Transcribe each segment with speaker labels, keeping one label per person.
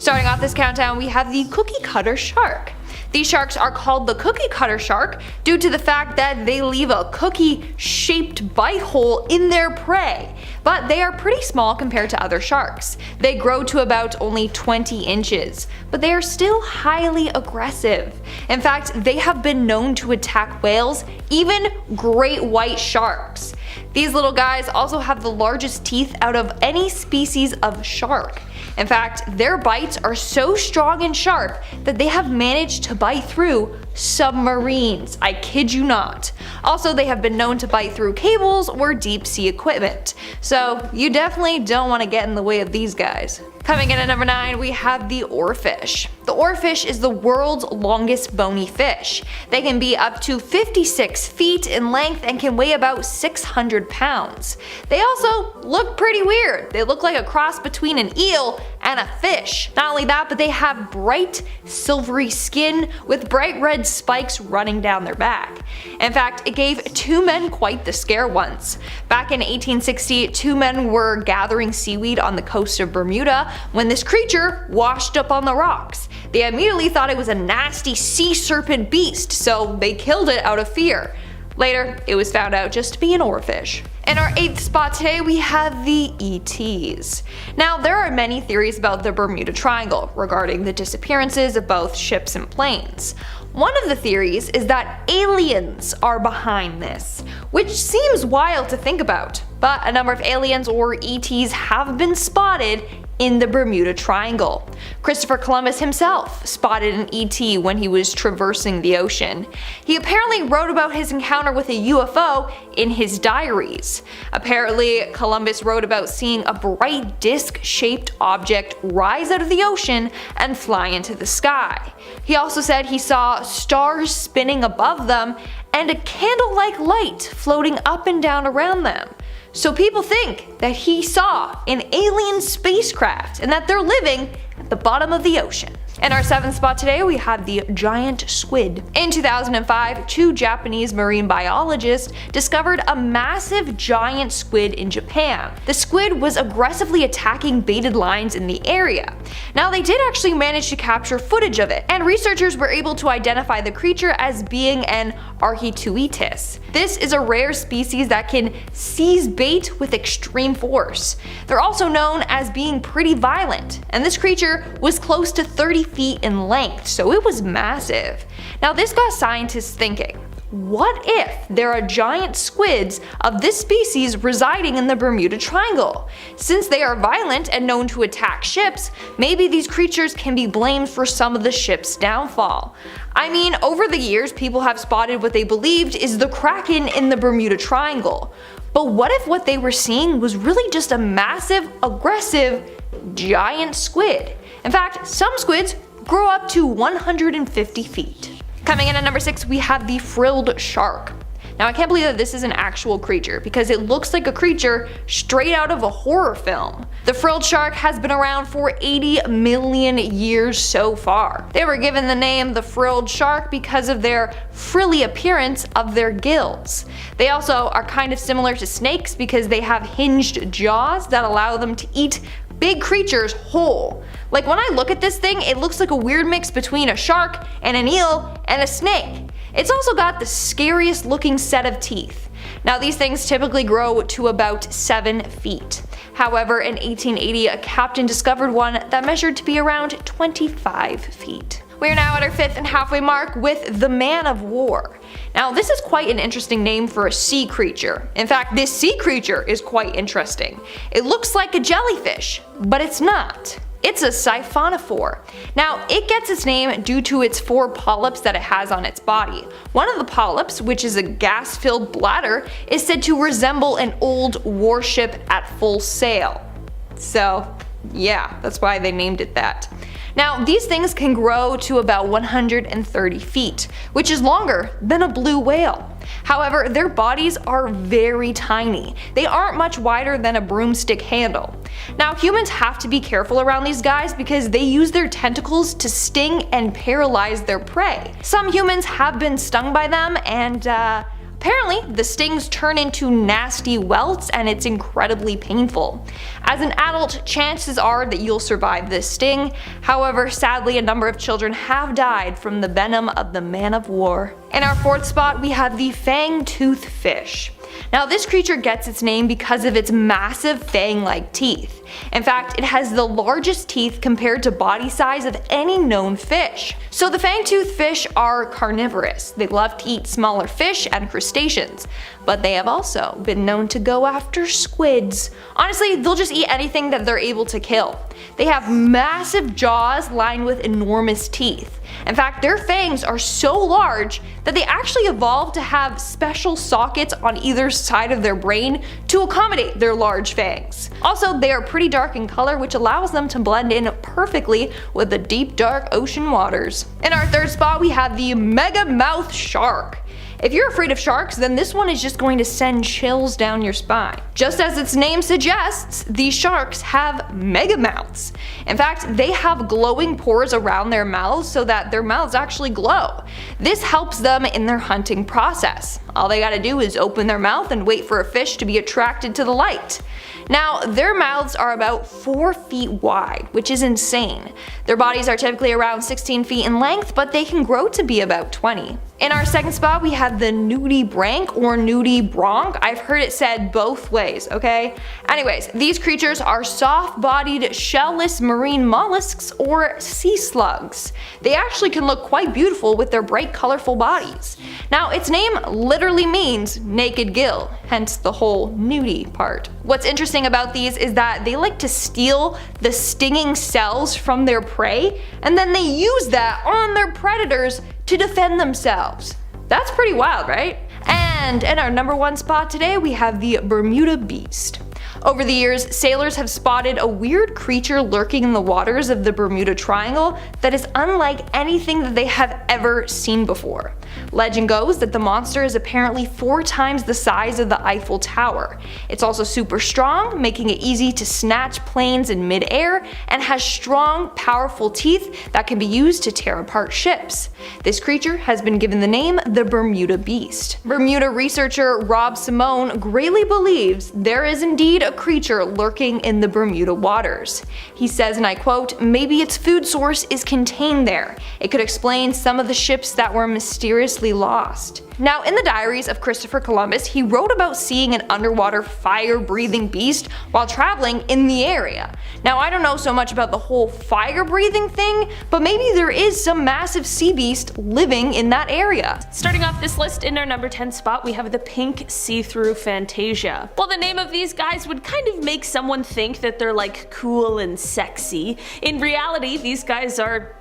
Speaker 1: Starting off this countdown, we have the cookie cutter shark. These sharks are called the cookie cutter shark due to the fact that they leave a cookie-shaped bite hole in their prey, but they are pretty small compared to other sharks. They grow to about only 20 inches, but they are still highly aggressive. In fact, they have been known to attack whales, even great white sharks. These little guys also have the largest teeth out of any species of shark. In fact, their bites are so strong and sharp that they have managed to bite through submarines. I kid you not. Also, they have been known to bite through cables or deep sea equipment. So you definitely don't want to get in the way of these guys. Coming in at number 9, we have the oarfish. The oarfish is the world's longest bony fish. They can be up to 56 feet in length and can weigh about 600 pounds. They also look pretty weird. They look like a cross between an eel and a fish. Not only that, but they have bright silvery skin with bright red spikes running down their back. In fact, it gave 2 men quite the scare once. Back in 1860, 2 men were gathering seaweed on the coast of Bermuda when this creature washed up on the rocks. They immediately thought it was a nasty sea serpent beast, so they killed it out of fear. Later, it was found out just to be an oarfish. In our 8th spot today, we have the ETs. Now, there are many theories about the Bermuda Triangle regarding the disappearances of both ships and planes. One of the theories is that aliens are behind this, which seems wild to think about, but a number of aliens or ETs have been spotted in the Bermuda Triangle. Christopher Columbus himself spotted an ET when he was traversing the ocean. He apparently wrote about his encounter with a UFO in his diaries. Apparently, Columbus wrote about seeing a bright disc-shaped object rise out of the ocean and fly into the sky. He also said he saw stars spinning above them and a candle-like light floating up and down around them. So people think that he saw an alien spacecraft and that they're living at the bottom of the ocean. In our 7th spot today, we have the giant squid. In 2005, 2 Japanese marine biologists discovered a massive giant squid in Japan. The squid was aggressively attacking baited lines in the area. Now, they did actually manage to capture footage of it, and researchers were able to identify the creature as being an archituitis. This is a rare species that can seize bait with extreme force. They're also known as being pretty violent, and this creature was close to 30 feet in length, so it was massive. Now, this got scientists thinking, what if there are giant squids of this species residing in the Bermuda Triangle? Since they are violent and known to attack ships, maybe these creatures can be blamed for some of the ship's downfall. I mean, over the years, people have spotted what they believed is the Kraken in the Bermuda Triangle. But what if what they were seeing was really just a massive, aggressive, giant squid? In fact, some squids grow up to 150 feet. Coming in at number 6, we have the frilled shark. Now, I can't believe that this is an actual creature because it looks like a creature straight out of a horror film. The frilled shark has been around for 80 million years so far. They were given the name the frilled shark because of their frilly appearance of their gills. They also are kind of similar to snakes because they have hinged jaws that allow them to eat big creatures whole. Like, when I look at this thing, it looks like a weird mix between a shark and an eel and a snake. It's also got the scariest looking set of teeth. Now, these things typically grow to about 7 feet. However, in 1880, a captain discovered one that measured to be around 25 feet. We are now at our 5th and halfway mark with the man of war. Now, this is quite an interesting name for a sea creature. In fact, this sea creature is quite interesting. It looks like a jellyfish, but it's not. It's a siphonophore. Now, it gets its name due to its 4 polyps that it has on its body. One of the polyps, which is a gas-filled bladder, is said to resemble an old warship at full sail. So, yeah, that's why they named it that. Now, these things can grow to about 130 feet, which is longer than a blue whale. However, their bodies are very tiny. They aren't much wider than a broomstick handle. Now, humans have to be careful around these guys because they use their tentacles to sting and paralyze their prey. Some humans have been stung by them, and Apparently, the stings turn into nasty welts and it's incredibly painful. As an adult, chances are that you'll survive this sting. However, sadly, a number of children have died from the venom of the man of war. In our fourth spot, we have the fang-toothed fish. Now, this creature gets its name because of its massive fang-like teeth. In fact, it has the largest teeth compared to body size of any known fish. So the fang-toothed fish are carnivorous. They love to eat smaller fish and crustaceans, but they have also been known to go after squids. Honestly, they'll just eat anything that they're able to kill. They have massive jaws lined with enormous teeth. In fact, their fangs are so large that they actually evolved to have special sockets on either side of their brain to accommodate their large fangs. Also, they are pretty dark in color, which allows them to blend in perfectly with the deep dark ocean waters. In our third spot, we have the mega mouth shark. If you're afraid of sharks, then this one is just going to send chills down your spine. Just as its name suggests, these sharks have mega mouths. In fact, they have glowing pores around their mouths so that their mouths actually glow. This helps them in their hunting process. All they gotta do is open their mouth and wait for a fish to be attracted to the light. Now, their mouths are about 4 feet wide, which is insane. Their bodies are typically around 16 feet in length, but they can grow to be about 20. In our second spot, we have the nudibranch or nudibranch. I've heard it said both ways, okay? Anyways, these creatures are soft-bodied, shell-less marine mollusks or sea slugs. They actually can look quite beautiful with their bright, colorful bodies. Now, its name literally means naked gill, hence the whole nudie part. What's interesting about these is that they like to steal the stinging cells from their prey, and then they use that on their predators to defend themselves. That's pretty wild, right? And in our number one spot today, we have the Bermuda beast. Over the years, sailors have spotted a weird creature lurking in the waters of the Bermuda Triangle that is unlike anything that they have ever seen before. Legend goes that the monster is apparently 4 times the size of the Eiffel Tower. It's also super strong, making it easy to snatch planes in mid-air, and has strong, powerful teeth that can be used to tear apart ships. This creature has been given the name the Bermuda Beast. Bermuda researcher Rob Simone greatly believes there is indeed a creature lurking in the Bermuda waters. He says, and I quote, "Maybe its food source is contained there. It could explain some of the ships that were mysteriously lost." Now, in the diaries of Christopher Columbus, he wrote about seeing an underwater fire-breathing beast while traveling in the area. Now, I don't know so much about the whole fire-breathing thing, but maybe there is some massive sea beast living in that area.
Speaker 2: Starting off this list, in our number 10 spot, we have the pink see-through Fantasia. While the name of these guys would kind of make someone think that they're like cool and sexy, in reality, these guys are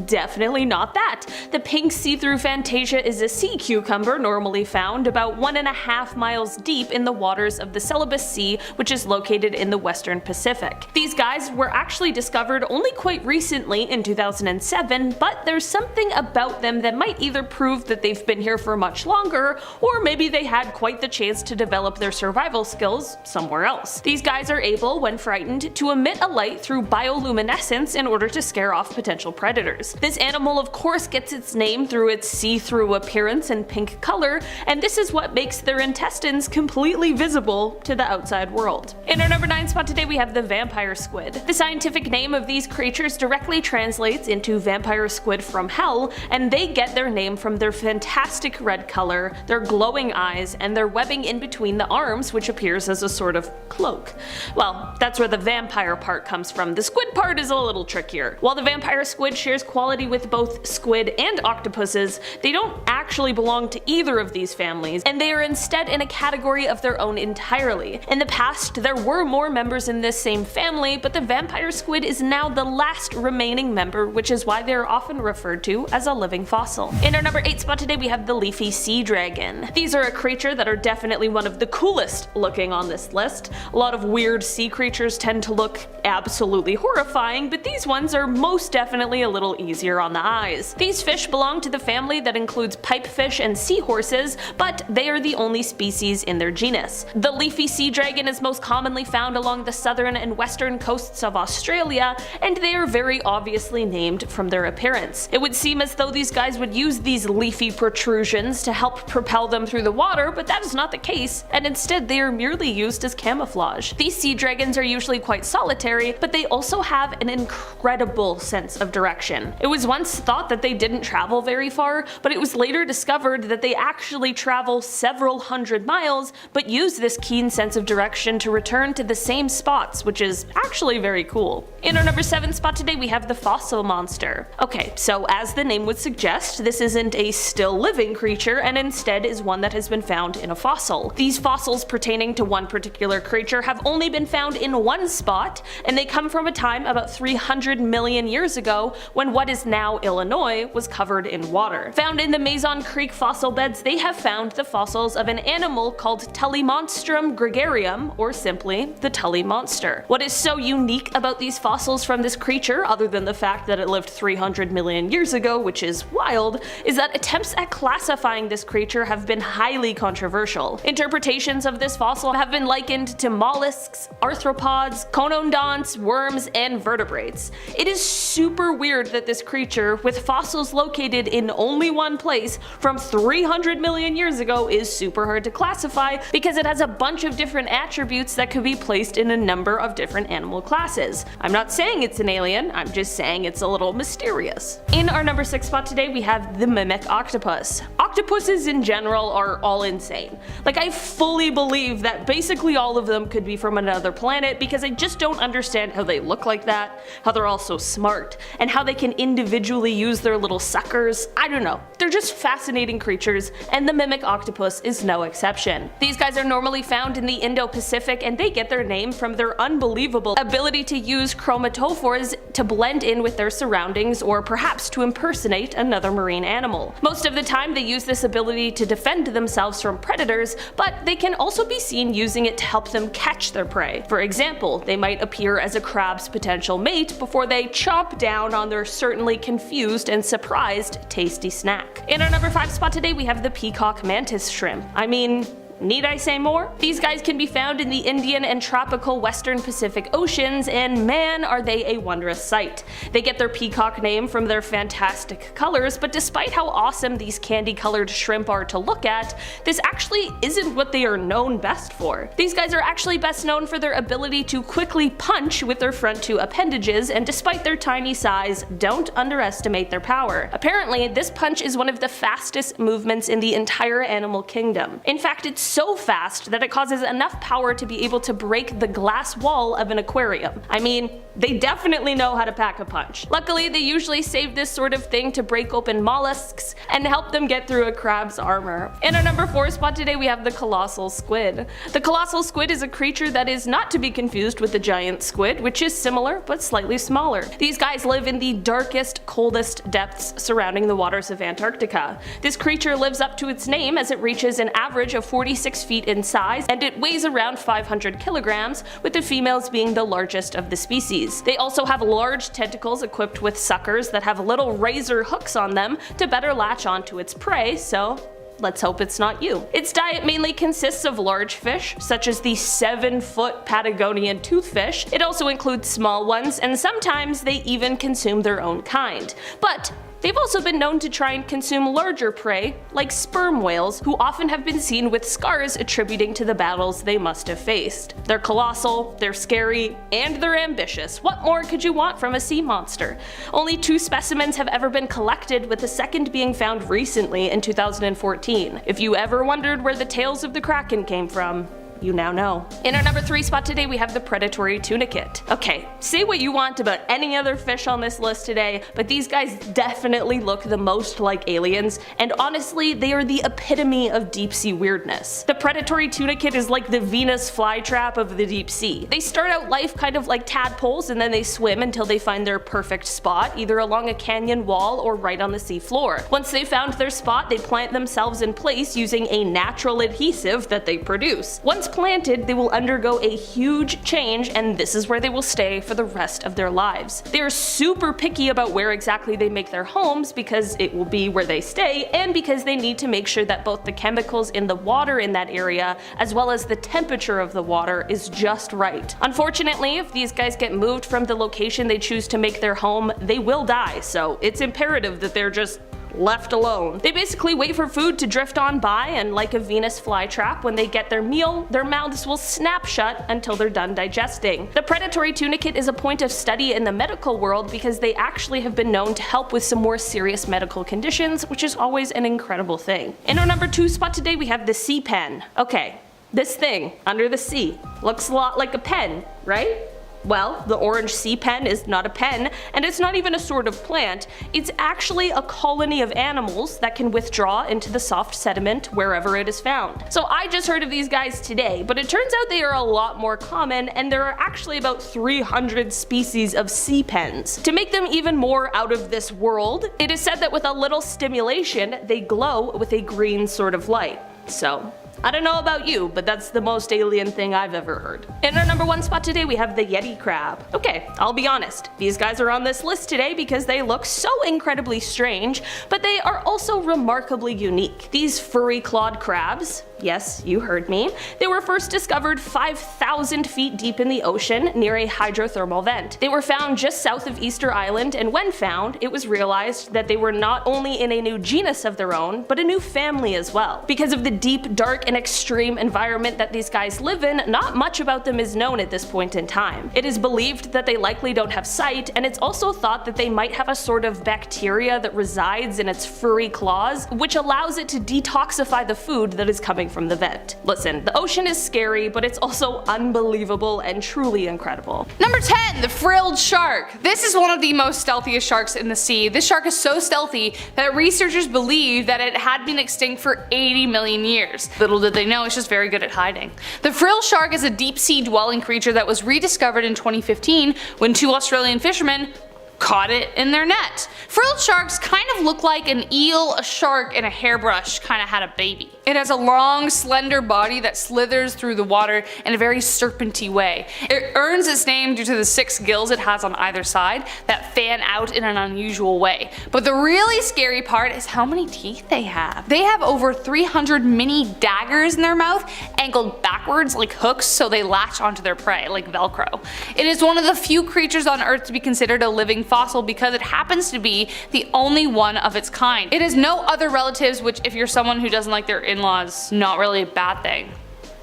Speaker 2: definitely not that. The pink see-through Fantasia is a sea cucumber normally found about 1.5 miles deep in the waters of the Celebes Sea, which is located in the western Pacific. These guys were actually discovered only quite recently in 2007, but there's something about them that might either prove that they've been here for much longer, or maybe they had quite the chance to develop their survival skills somewhere else. These guys are able, when frightened, to emit a light through bioluminescence in order to scare off potential predators. This animal of course gets its name through its see-through appearance and pink color, and this is what makes their intestines completely visible to the outside world. In our number 9 spot today, we have the vampire squid. The scientific name of these creatures directly translates into vampire squid from hell, and they get their name from their fantastic red color, their glowing eyes, and their webbing in between the arms, which appears as a sort of cloak. Well, that's where the vampire part comes from. The squid part is a little trickier. While the vampire squid shares quality with both squid and octopuses, they don't actually belong to either of these families, and they are instead in a category of their own entirely. In the past, there were more members in this same family, but the vampire squid is now the last remaining member, which is why they are often referred to as a living fossil. In our number 8 spot today, we have the leafy sea dragon. These are a creature that are definitely one of the coolest looking on this list. A lot of weird sea creatures tend to look absolutely horrifying, but these ones are most definitely a little easier on the eyes. These fish belong to the family that includes pipefish and seahorses, but they are the only species in their genus. The leafy sea dragon is most commonly found along the southern and western coasts of Australia, and they are very obviously named from their appearance. It would seem as though these guys would use these leafy protrusions to help propel them through the water, but that is not the case, and instead they are merely used as camouflage. These sea dragons are usually quite solitary, but they also have an incredible sense of direction. It was once thought that they didn't travel very far, but it was later discovered that they actually travel several hundred miles, but use this keen sense of direction to return to the same spots, which is actually very cool. In our number 7 spot today, we have the fossil monster. Okay, so as the name would suggest, this isn't a still living creature, and instead is one that has been found in a fossil. These fossils pertaining to one particular creature have only been found in one spot, and they come from a time about 300 million years ago when what is now Illinois was covered in water. Found in the Mason Creek fossil beds, they have found the fossils of an animal called Tullymonstrum gregarium, or simply the Tully monster. What is so unique about these fossils from this creature, other than the fact that it lived 300 million years ago, which is wild, is that attempts at classifying this creature have been highly controversial. Interpretations of this fossil have been likened to mollusks, arthropods, conodonts, worms, and vertebrates. It is super weird that this creature, with fossils located in only one place from 300 million years ago, is super hard to classify because it has a bunch of different attributes that could be placed in a number of different animal classes. I'm not saying it's an alien, I'm just saying it's a little mysterious. In our number 6 spot today, we have the mimic octopus. Octopuses in general are all insane. Like, I fully believe that basically all of them could be from another planet because I just don't understand how they look like that, how they're all so smart, and how they can individually use their little suckers. I don't know. They're just fascinating creatures, and the mimic octopus is no exception. These guys are normally found in the Indo-Pacific, and they get their name from their unbelievable ability to use chromatophores to blend in with their surroundings or perhaps to impersonate another marine animal. Most of the time they use this ability to defend themselves from predators, but they can also be seen using it to help them catch their prey. For example, they might appear as a crab's potential mate before they chomp down on their certainly confused and surprised tasty snack. In our number 5 spot today, we have the peacock mantis shrimp. I mean, need I say more? These guys can be found in the Indian and tropical western Pacific Oceans, and man are they a wondrous sight. They get their peacock name from their fantastic colors, but despite how awesome these candy-colored shrimp are to look at, this actually isn't what they are known best for. These guys are actually best known for their ability to quickly punch with their front 2 appendages, and despite their tiny size, don't underestimate their power. Apparently, this punch is one of the fastest movements in the entire animal kingdom. In fact, it's so fast that it causes enough power to be able to break the glass wall of an aquarium. I mean, they definitely know how to pack a punch. Luckily, they usually save this sort of thing to break open mollusks and help them get through a crab's armor. In our number 4 spot today, we have the colossal squid. The colossal squid is a creature that is not to be confused with the giant squid, which is similar but slightly smaller. These guys live in the darkest, coldest depths surrounding the waters of Antarctica. This creature lives up to its name as it reaches an average of 46 feet in size, and it weighs around 500 kilograms, with the females being the largest of the species. They also have large tentacles equipped with suckers that have little razor hooks on them to better latch onto its prey, so let's hope it's not you. Its diet mainly consists of large fish, such as the 7-foot Patagonian toothfish. It also includes small ones, and sometimes they even consume their own kind. But they've also been known to try and consume larger prey, like sperm whales, who often have been seen with scars attributing to the battles they must have faced. They're colossal, they're scary, and they're ambitious. What more could you want from a sea monster? Only 2 specimens have ever been collected, with the second being found recently in 2014. If you ever wondered where the tails of the Kraken came from, you now know. In our number 3 spot today, we have the predatory tunicate. Okay, say what you want about any other fish on this list today, but these guys definitely look the most like aliens, and honestly, they are the epitome of deep sea weirdness. The predatory tunicate is like the Venus flytrap of the deep sea. They start out life kind of like tadpoles, and then they swim until they find their perfect spot, either along a canyon wall or right on the sea floor. Once they've found their spot, they plant themselves in place using a natural adhesive that they produce. Once planted, they will undergo a huge change, and this is where they will stay for the rest of their lives. They are super picky about where exactly they make their homes because it will be where they stay, and because they need to make sure that both the chemicals in the water in that area as well as the temperature of the water is just right. Unfortunately, if these guys get moved from the location they choose to make their home, they will die, so it's imperative that they're just left alone. They basically wait for food to drift on by, and like a Venus flytrap, when they get their meal, their mouths will snap shut until they're done digesting. The predatory tunicate is a point of study in the medical world because they actually have been known to help with some more serious medical conditions, which is always an incredible thing. In our number 2 spot today, we have the sea pen. Okay, this thing under the sea looks a lot like a pen, right? Well, the orange sea pen is not a pen, and it's not even a sort of plant. It's actually a colony of animals that can withdraw into the soft sediment wherever it is found. So I just heard of these guys today, but it turns out they are a lot more common, and there are actually about 300 species of sea pens. To make them even more out of this world, it is said that with a little stimulation, they glow with a green sort of light. So I don't know about you, but that's the most alien thing I've ever heard. In our number 1 spot today, we have the Yeti crab. Okay, I'll be honest, these guys are on this list today because they look so incredibly strange, but they are also remarkably unique. These furry clawed crabs, yes, you heard me, they were first discovered 5,000 feet deep in the ocean near a hydrothermal vent. They were found just south of Easter Island, and when found, it was realized that they were not only in a new genus of their own, but a new family as well. Because of the deep, dark, and extreme environment that these guys live in, not much about them is known at this point in time. It is believed that they likely don't have sight, and it's also thought that they might have a sort of bacteria that resides in its furry claws, which allows it to detoxify the food that is coming from the vent. Listen, the ocean is scary, but it's also unbelievable and truly incredible.
Speaker 1: Number 10, the frilled shark. This is one of the most stealthiest sharks in the sea. This shark is so stealthy that researchers believe that it had been extinct for 80 million years. Little did they know, it's just very good at hiding. The frilled shark is a deep sea dwelling creature that was rediscovered in 2015 when 2 Australian fishermen caught it in their net. Frilled sharks kind of look like an eel, a shark, and a hairbrush kind of had a baby. It has a long, slender body that slithers through the water in a very serpenty way. It earns its name due to the 6 gills it has on either side that fan out in an unusual way. But the really scary part is how many teeth they have. They have over 300 mini daggers in their mouth, angled backwards like hooks so they latch onto their prey like Velcro. It is one of the few creatures on Earth to be considered a living fossil because it happens to be the only one of its kind. It has no other relatives, which if you're someone who doesn't like their in-laws, not really a bad thing,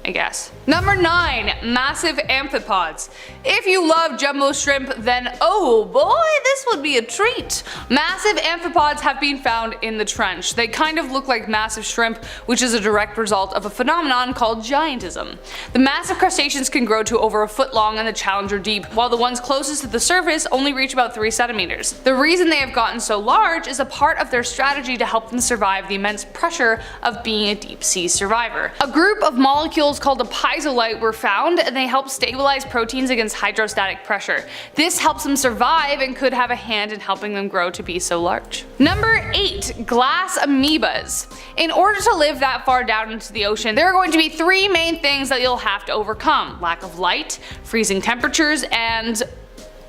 Speaker 1: I guess. Number 9, massive amphipods. If you love jumbo shrimp, then oh boy, this would be a treat. Massive amphipods have been found in the trench. They kind of look like massive shrimp, which is a direct result of a phenomenon called giantism. The massive crustaceans can grow to over a foot long in the Challenger Deep, while the ones closest to the surface only reach about 3 centimeters. The reason they have gotten so large is a part of their strategy to help them survive the immense pressure of being a deep sea survivor. A group of molecules called a piezolyte were found, and they help stabilize proteins against hydrostatic pressure. This helps them survive and could have a hand in helping them grow to be so large. Number 8, glass amoebas. In order to live that far down into the ocean, there are going to be 3 main things that you'll have to overcome: lack of light, freezing temperatures, and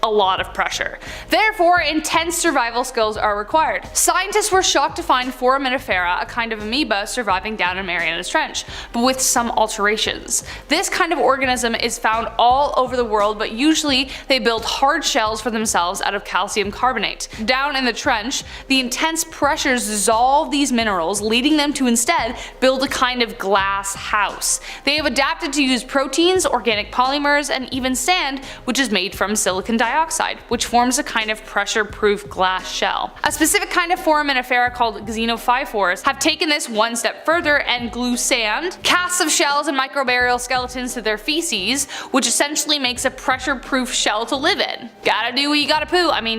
Speaker 1: a lot of pressure. Therefore, intense survival skills are required. Scientists were shocked to find Foraminifera, a kind of amoeba, surviving down in Mariana's Trench, but with some alterations. This kind of organism is found all over the world, but usually they build hard shells for themselves out of calcium carbonate. Down in the trench, the intense pressures dissolve these minerals, leading them to instead build a kind of glass house. They have adapted to use proteins, organic polymers, and even sand, which is made from silicon dioxide, which forms a kind of pressure-proof glass shell. A specific kind of Foraminifera called xenophyphores have taken this one step further and glue sand, casts of shells, and microbial skeletons to their feces, which essentially makes a pressure-proof shell to live in. Gotta do what you gotta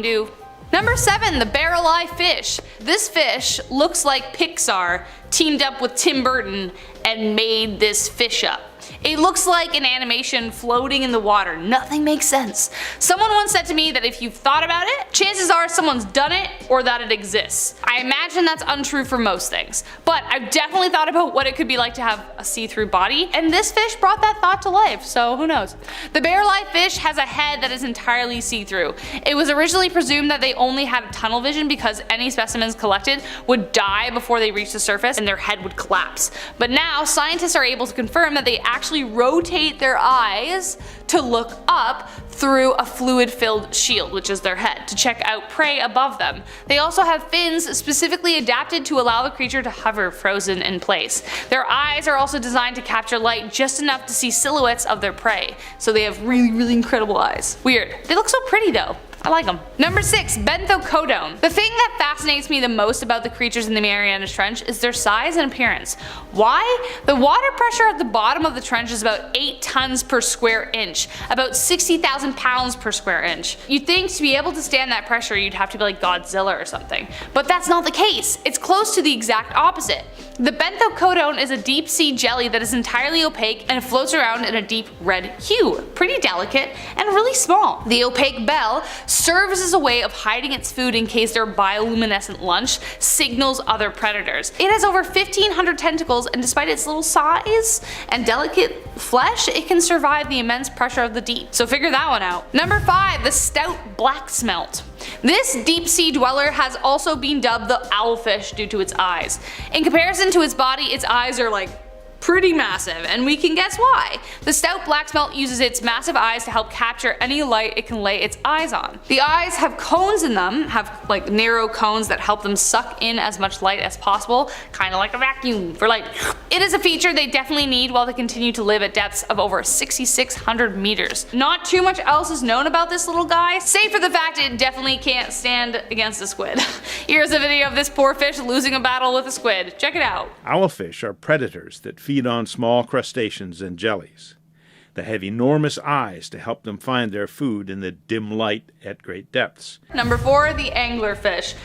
Speaker 1: do. Number 7, the barrel eye fish. This fish looks like Pixar teamed up with Tim Burton and made this fish up. It looks like an animation floating in the water. Nothing makes sense. Someone once said to me that if you've thought about it, chances are someone's done it or that it exists. I I imagine that's untrue for most things, but I've definitely thought about what it could be like to have a see-through body, and this fish brought that thought to life, so who knows. The bear-like fish has a head that is entirely see-through. It was originally presumed that they only had tunnel vision because any specimens collected would die before they reached the surface and their head would collapse. But now scientists are able to confirm that they actually rotate their eyes to look up through a fluid-filled shield, which is their head, to check out prey above them. They also have fins specifically adapted to allow the creature to hover frozen in place. Their eyes are also designed to capture light just enough to see silhouettes of their prey, so they have really incredible eyes. Weird. They look so pretty though. I like them. Number 6. Benthocodone. The thing that fascinates me the most about the creatures in the Marianas Trench is their size and appearance. Why? The water pressure at the bottom of the trench is about 8 tons per square inch, about 60,000 pounds per square inch. You'd think to be able to stand that pressure you'd have to be like Godzilla or something, but that's not the case. It's close to the exact opposite. The benthocodone is a deep sea jelly that is entirely opaque and floats around in a deep red hue, pretty delicate and really small. The opaque bell serves as a way of hiding its food in case their bioluminescent lunch signals other predators. It has over 1,500 tentacles, and despite its little size and delicate flesh, it can survive the immense pressure of the deep. So figure that one out. Number 5. The stout black smelt. This deep sea dweller has also been dubbed the owlfish due to its eyes. In comparison to its body, its eyes are like pretty massive, and we can guess why. The stout black smelt uses its massive eyes to help capture any light it can lay its eyes on. The eyes have cones in them, have like narrow cones that help them suck in as much light as possible, kind of like a vacuum for light. It is a feature they definitely need while they continue to live at depths of over 6,600 meters. Not too much else is known about this little guy, save for the fact it definitely can't stand against a squid. Here's a video of this poor fish losing a battle with a squid. Check it out.
Speaker 3: Owlfish are predators that feed on small crustaceans and jellies. They have enormous eyes to help them find their food in the dim light at great depths.
Speaker 1: Number 4. The anglerfish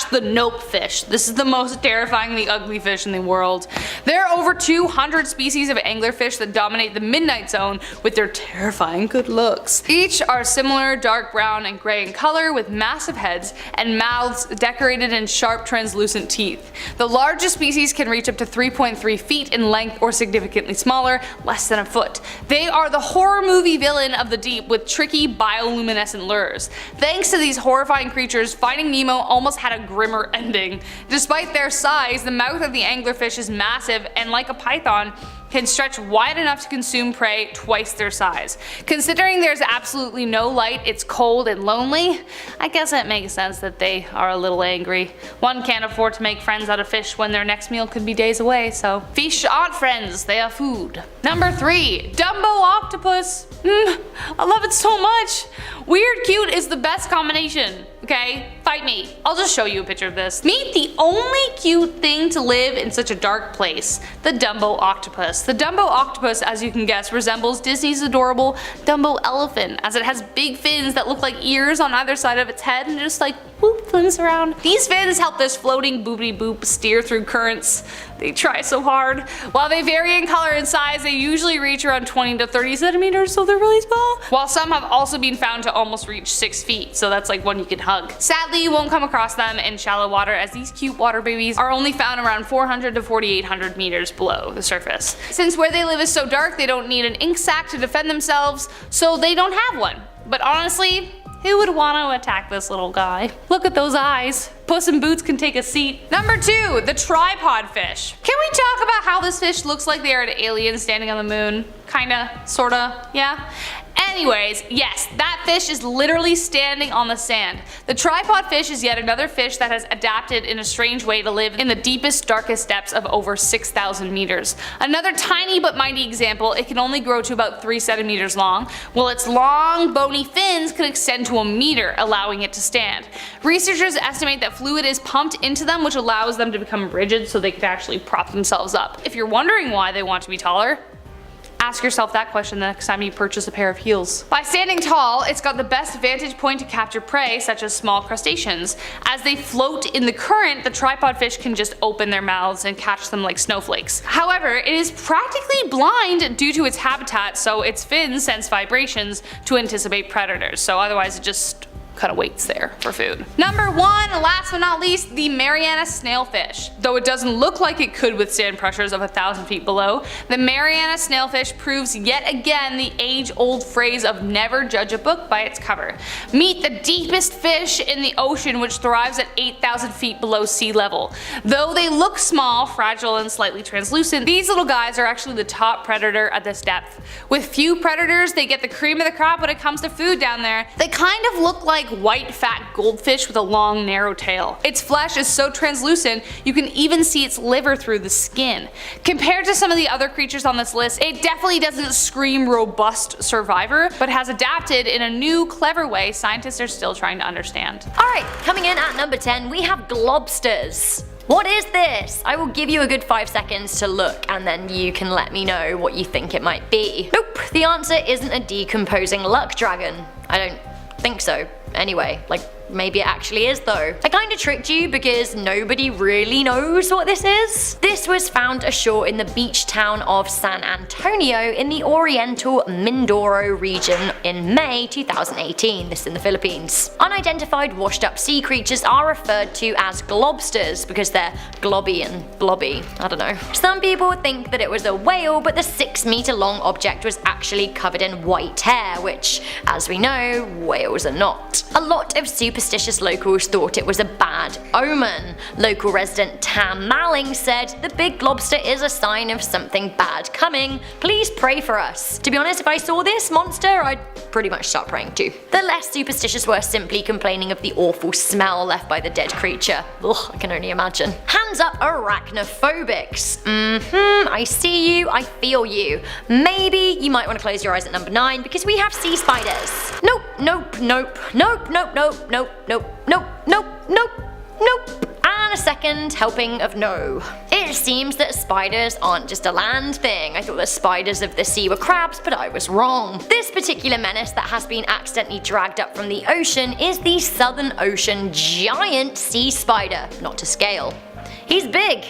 Speaker 1: / the nope fish. This is the most terrifyingly ugly fish in the world. There are over 200 species of anglerfish that dominate the midnight zone with their terrifying good looks. Each are similar dark brown and gray in color with massive heads and mouths decorated in sharp translucent teeth. The largest species can reach up to 3.3 feet in length or significantly smaller, less than a foot. They are the horror movie villain of the deep with tricky bioluminescent lures. Thanks to these horrifying creatures, Finding Nemo almost had a grimmer ending. Despite their size, the mouth of the anglerfish is massive and, like a python, can stretch wide enough to consume prey twice their size. Considering there's absolutely no light, it's cold and lonely, I guess it makes sense that they are a little angry. One can't afford to make friends out of fish when their next meal could be days away, so fish aren't friends, they are food. Number 3. Dumbo octopus. I love it so much. Weird cute is the best combination. Okay, fight me. I'll just show you a picture of this. Meet the only cute thing to live in such a dark place, the Dumbo octopus. The Dumbo octopus, as you can guess, resembles Disney's adorable Dumbo elephant, as it has big fins that look like ears on either side of its head and just like whoop flings around. These fins help this floating boopity boop steer through currents. They try so hard. While they vary in color and size, they usually reach around 20 to 30 centimeters, so they're really small. While some have also been found to almost reach 6 feet, so that's like one you can hug. Sadly, you won't come across them in shallow water, as these cute water babies are only found around 400 to 4,800 meters below the surface. Since where they live is so dark, they don't need an ink sac to defend themselves, so they don't have one. But honestly, who would want to attack this little guy? Look at those eyes. Puss in Boots can take a seat. Number 2. The tripod fish. Can we talk about how this fish looks like they are an alien standing on the moon? Kinda, sorta, yeah? Anyways, yes, that fish is literally standing on the sand. The tripod fish is yet another fish that has adapted in a strange way to live in the deepest, darkest depths of over 6,000 meters. Another tiny but mighty example, it can only grow to about 3 centimeters long, while its long, bony fins can extend to a meter, allowing it to stand. Researchers estimate that fluid is pumped into them, which allows them to become rigid so they can actually prop themselves up. If you're wondering why they want to be taller, ask yourself that question the next time you purchase a pair of heels. By standing tall, it's got the best vantage point to capture prey such as small crustaceans. As they float in the current, the tripod fish can just open their mouths and catch them like snowflakes. However, it is practically blind due to its habitat, so its fins sense vibrations to anticipate predators, so otherwise it just
Speaker 2: kind of waits there for food.
Speaker 1: Number 1, last but not least, the Mariana snailfish. Though it doesn't look like it could withstand pressures of 1,000 feet below, the Mariana snailfish proves yet again the age-old phrase of never judge a book by its cover. Meet the deepest fish in the ocean, which thrives at 8,000 feet below sea level. Though they look small, fragile, and slightly translucent, these little guys are actually the top predator at this depth. With few predators, they get the cream of the crop when it comes to food down there. They kind of look like white fat goldfish with a long narrow tail. Its flesh is so translucent you can even see its liver through the skin. Compared to some of the other creatures on this list, it definitely doesn't scream robust survivor, but has adapted in a new clever way scientists are still trying to understand.
Speaker 4: Alright, coming in at number 10 we have globsters. What is this? I will give you a good 5 seconds to look and then you can let me know what you think it might be. Nope, the answer isn't a decomposing luck dragon. I don't think so. Anyway, like maybe it actually is though. I kinda tricked you because nobody really knows what this is. This was found ashore in the beach town of San Antonio in the Oriental Mindoro region in May 2018, this in the Philippines. Unidentified washed up sea creatures are referred to as globsters because they're globby and blobby, I don't know. Some people think that it was a whale, but the 6-meter long object was actually covered in white hair, which, as we know, whales are not. A lot of superstitious locals thought it was a bad omen. Local resident Tam Malling said, "The big lobster is a sign of something bad coming. Please pray for us." To be honest, if I saw this monster, I'd pretty much start praying too. The less superstitious were simply complaining of the awful smell left by the dead creature. Ugh, I can only imagine. Hands up arachnophobics. I see you, I feel you. Maybe you might want to close your eyes at number 9 because we have sea spiders. Nope, nope, nope, nope, nope, nope, nope, nope, nope, nope, nope, nope. And a second helping of no. It seems that spiders aren't just a land thing. I thought the spiders of the sea were crabs, but I was wrong. This particular menace that has been accidentally dragged up from the ocean is the Southern Ocean giant sea spider, not to scale. He's big.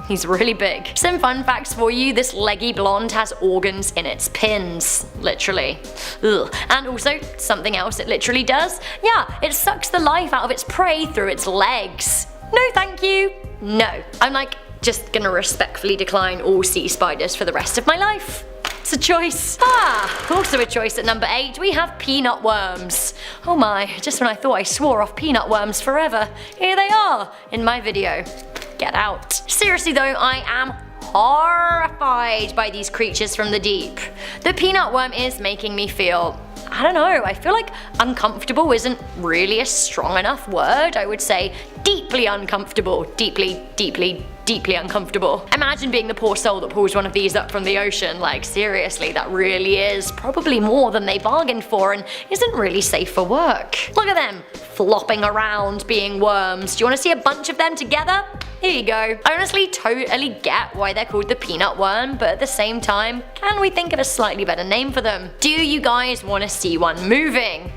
Speaker 4: He's really big. Some fun facts for you, this leggy blonde has organs in its pins. Literally. Ugh. And also, something else it literally does. Yeah, it sucks the life out of its prey through its legs. No thank you. No. I'm like, just gonna respectfully decline all sea spiders for the rest of my life. It's a choice. Also a choice at number 8, we have peanut worms. Oh my, just when I thought I swore off peanut worms forever, here they are in my video. Get out. Seriously though, I am horrified by these creatures from the deep. The peanut worm is making me feel, I don't know, I feel like uncomfortable isn't really a strong enough word. I would say deeply uncomfortable. Deeply, deeply, deeply uncomfortable. Imagine being the poor soul that pulls one of these up from the ocean. Like seriously, that really is probably more than they bargained for and isn't really safe for work. Look at them, flopping around being worms. Do you want to see a bunch of them together? Here you go. I honestly totally get why they're called the peanut worm, but at the same time, can we think of a slightly better name for them? Do you guys want to see one moving?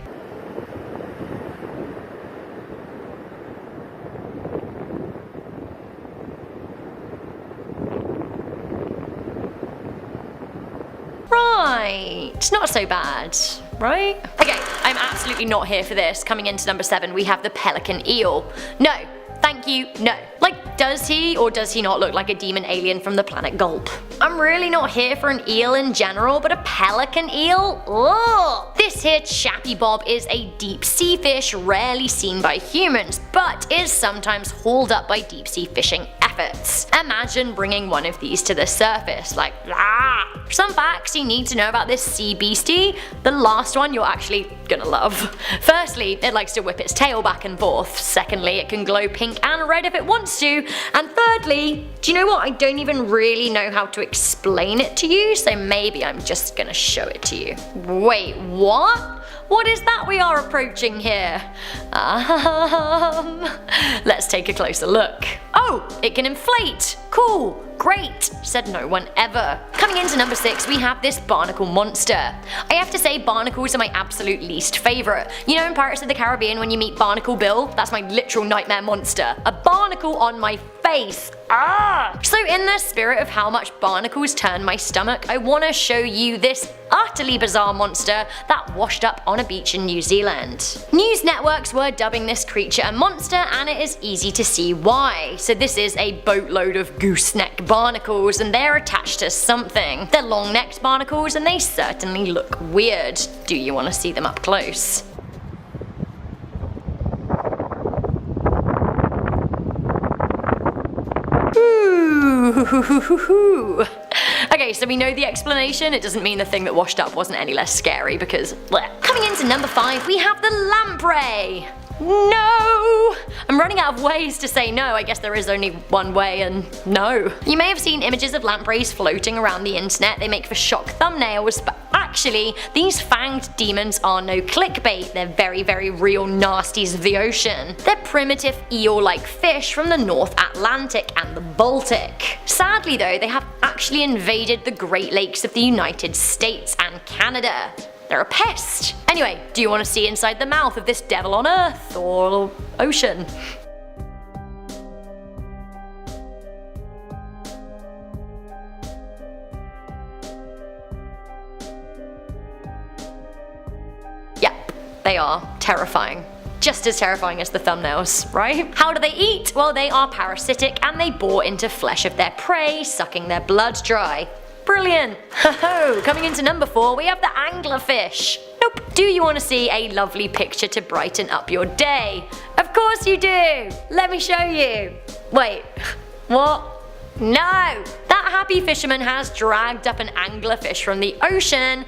Speaker 4: Right, not so bad, right? Okay, I'm absolutely not here for this. Coming into number 7, we have the pelican eel. No, thank you, no. Like, does he or does he not look like a demon alien from the planet Gulp? I'm really not here for an eel in general, but a pelican eel? Ugh. This here chappy bob is a deep sea fish rarely seen by humans, but is sometimes hauled up by deep sea fishing efforts. Imagine bringing one of these to the surface, like ah. Some facts you need to know about this sea beastie. The last one you're actually gonna love. Firstly, it likes to whip its tail back and forth. Secondly, it can glow pink and red if it wants to. And thirdly, do you know what? I don't even really know how to explain it to you, so maybe I'm just gonna show it to you. Wait, what? What is that we are approaching here? Let's take a closer look. Oh, it can inflate. Cool. Great, said no one ever. Coming into number 6, we have this barnacle monster. I have to say barnacles are my absolute least favourite. You know in Pirates of the Caribbean when you meet Barnacle Bill? That's my literal nightmare monster. A barnacle on my face. Ah! So in the spirit of how much barnacles turn my stomach, I want to show you this utterly bizarre monster that washed up on a beach in New Zealand. News networks were dubbing this creature a monster, and it is easy to see why. So this is a boatload of gooseneck barnacles, and they're attached to something. They're long-necked barnacles, and they certainly look weird. Do you want to see them up close? Ooh. Okay, so we know the explanation. It doesn't mean the thing that washed up wasn't any less scary because bleh. Coming into number 5, we have the lamprey. No! I'm running out of ways to say no. I guess there is only one way, and no. You may have seen images of lampreys floating around the internet. They make for shock thumbnails, but actually, these fanged demons are no clickbait. They're very, very real nasties of the ocean. They're primitive eel-like fish from the North Atlantic and the Baltic. Sadly though, they have actually invaded the Great Lakes of the United States and Canada. They're a pest. Anyway, do you want to see inside the mouth of this devil on Earth or ocean? Yep, they are terrifying. Just as terrifying as the thumbnails, right? How do they eat? Well, they are parasitic and they bore into flesh of their prey, sucking their blood dry. Brilliant! Ho-ho! Coming into number 4, we have the anglerfish. Nope. Do you want to see a lovely picture to brighten up your day? Of course you do! Let me show you. Wait, what? No! That happy fisherman has dragged up an anglerfish from the ocean,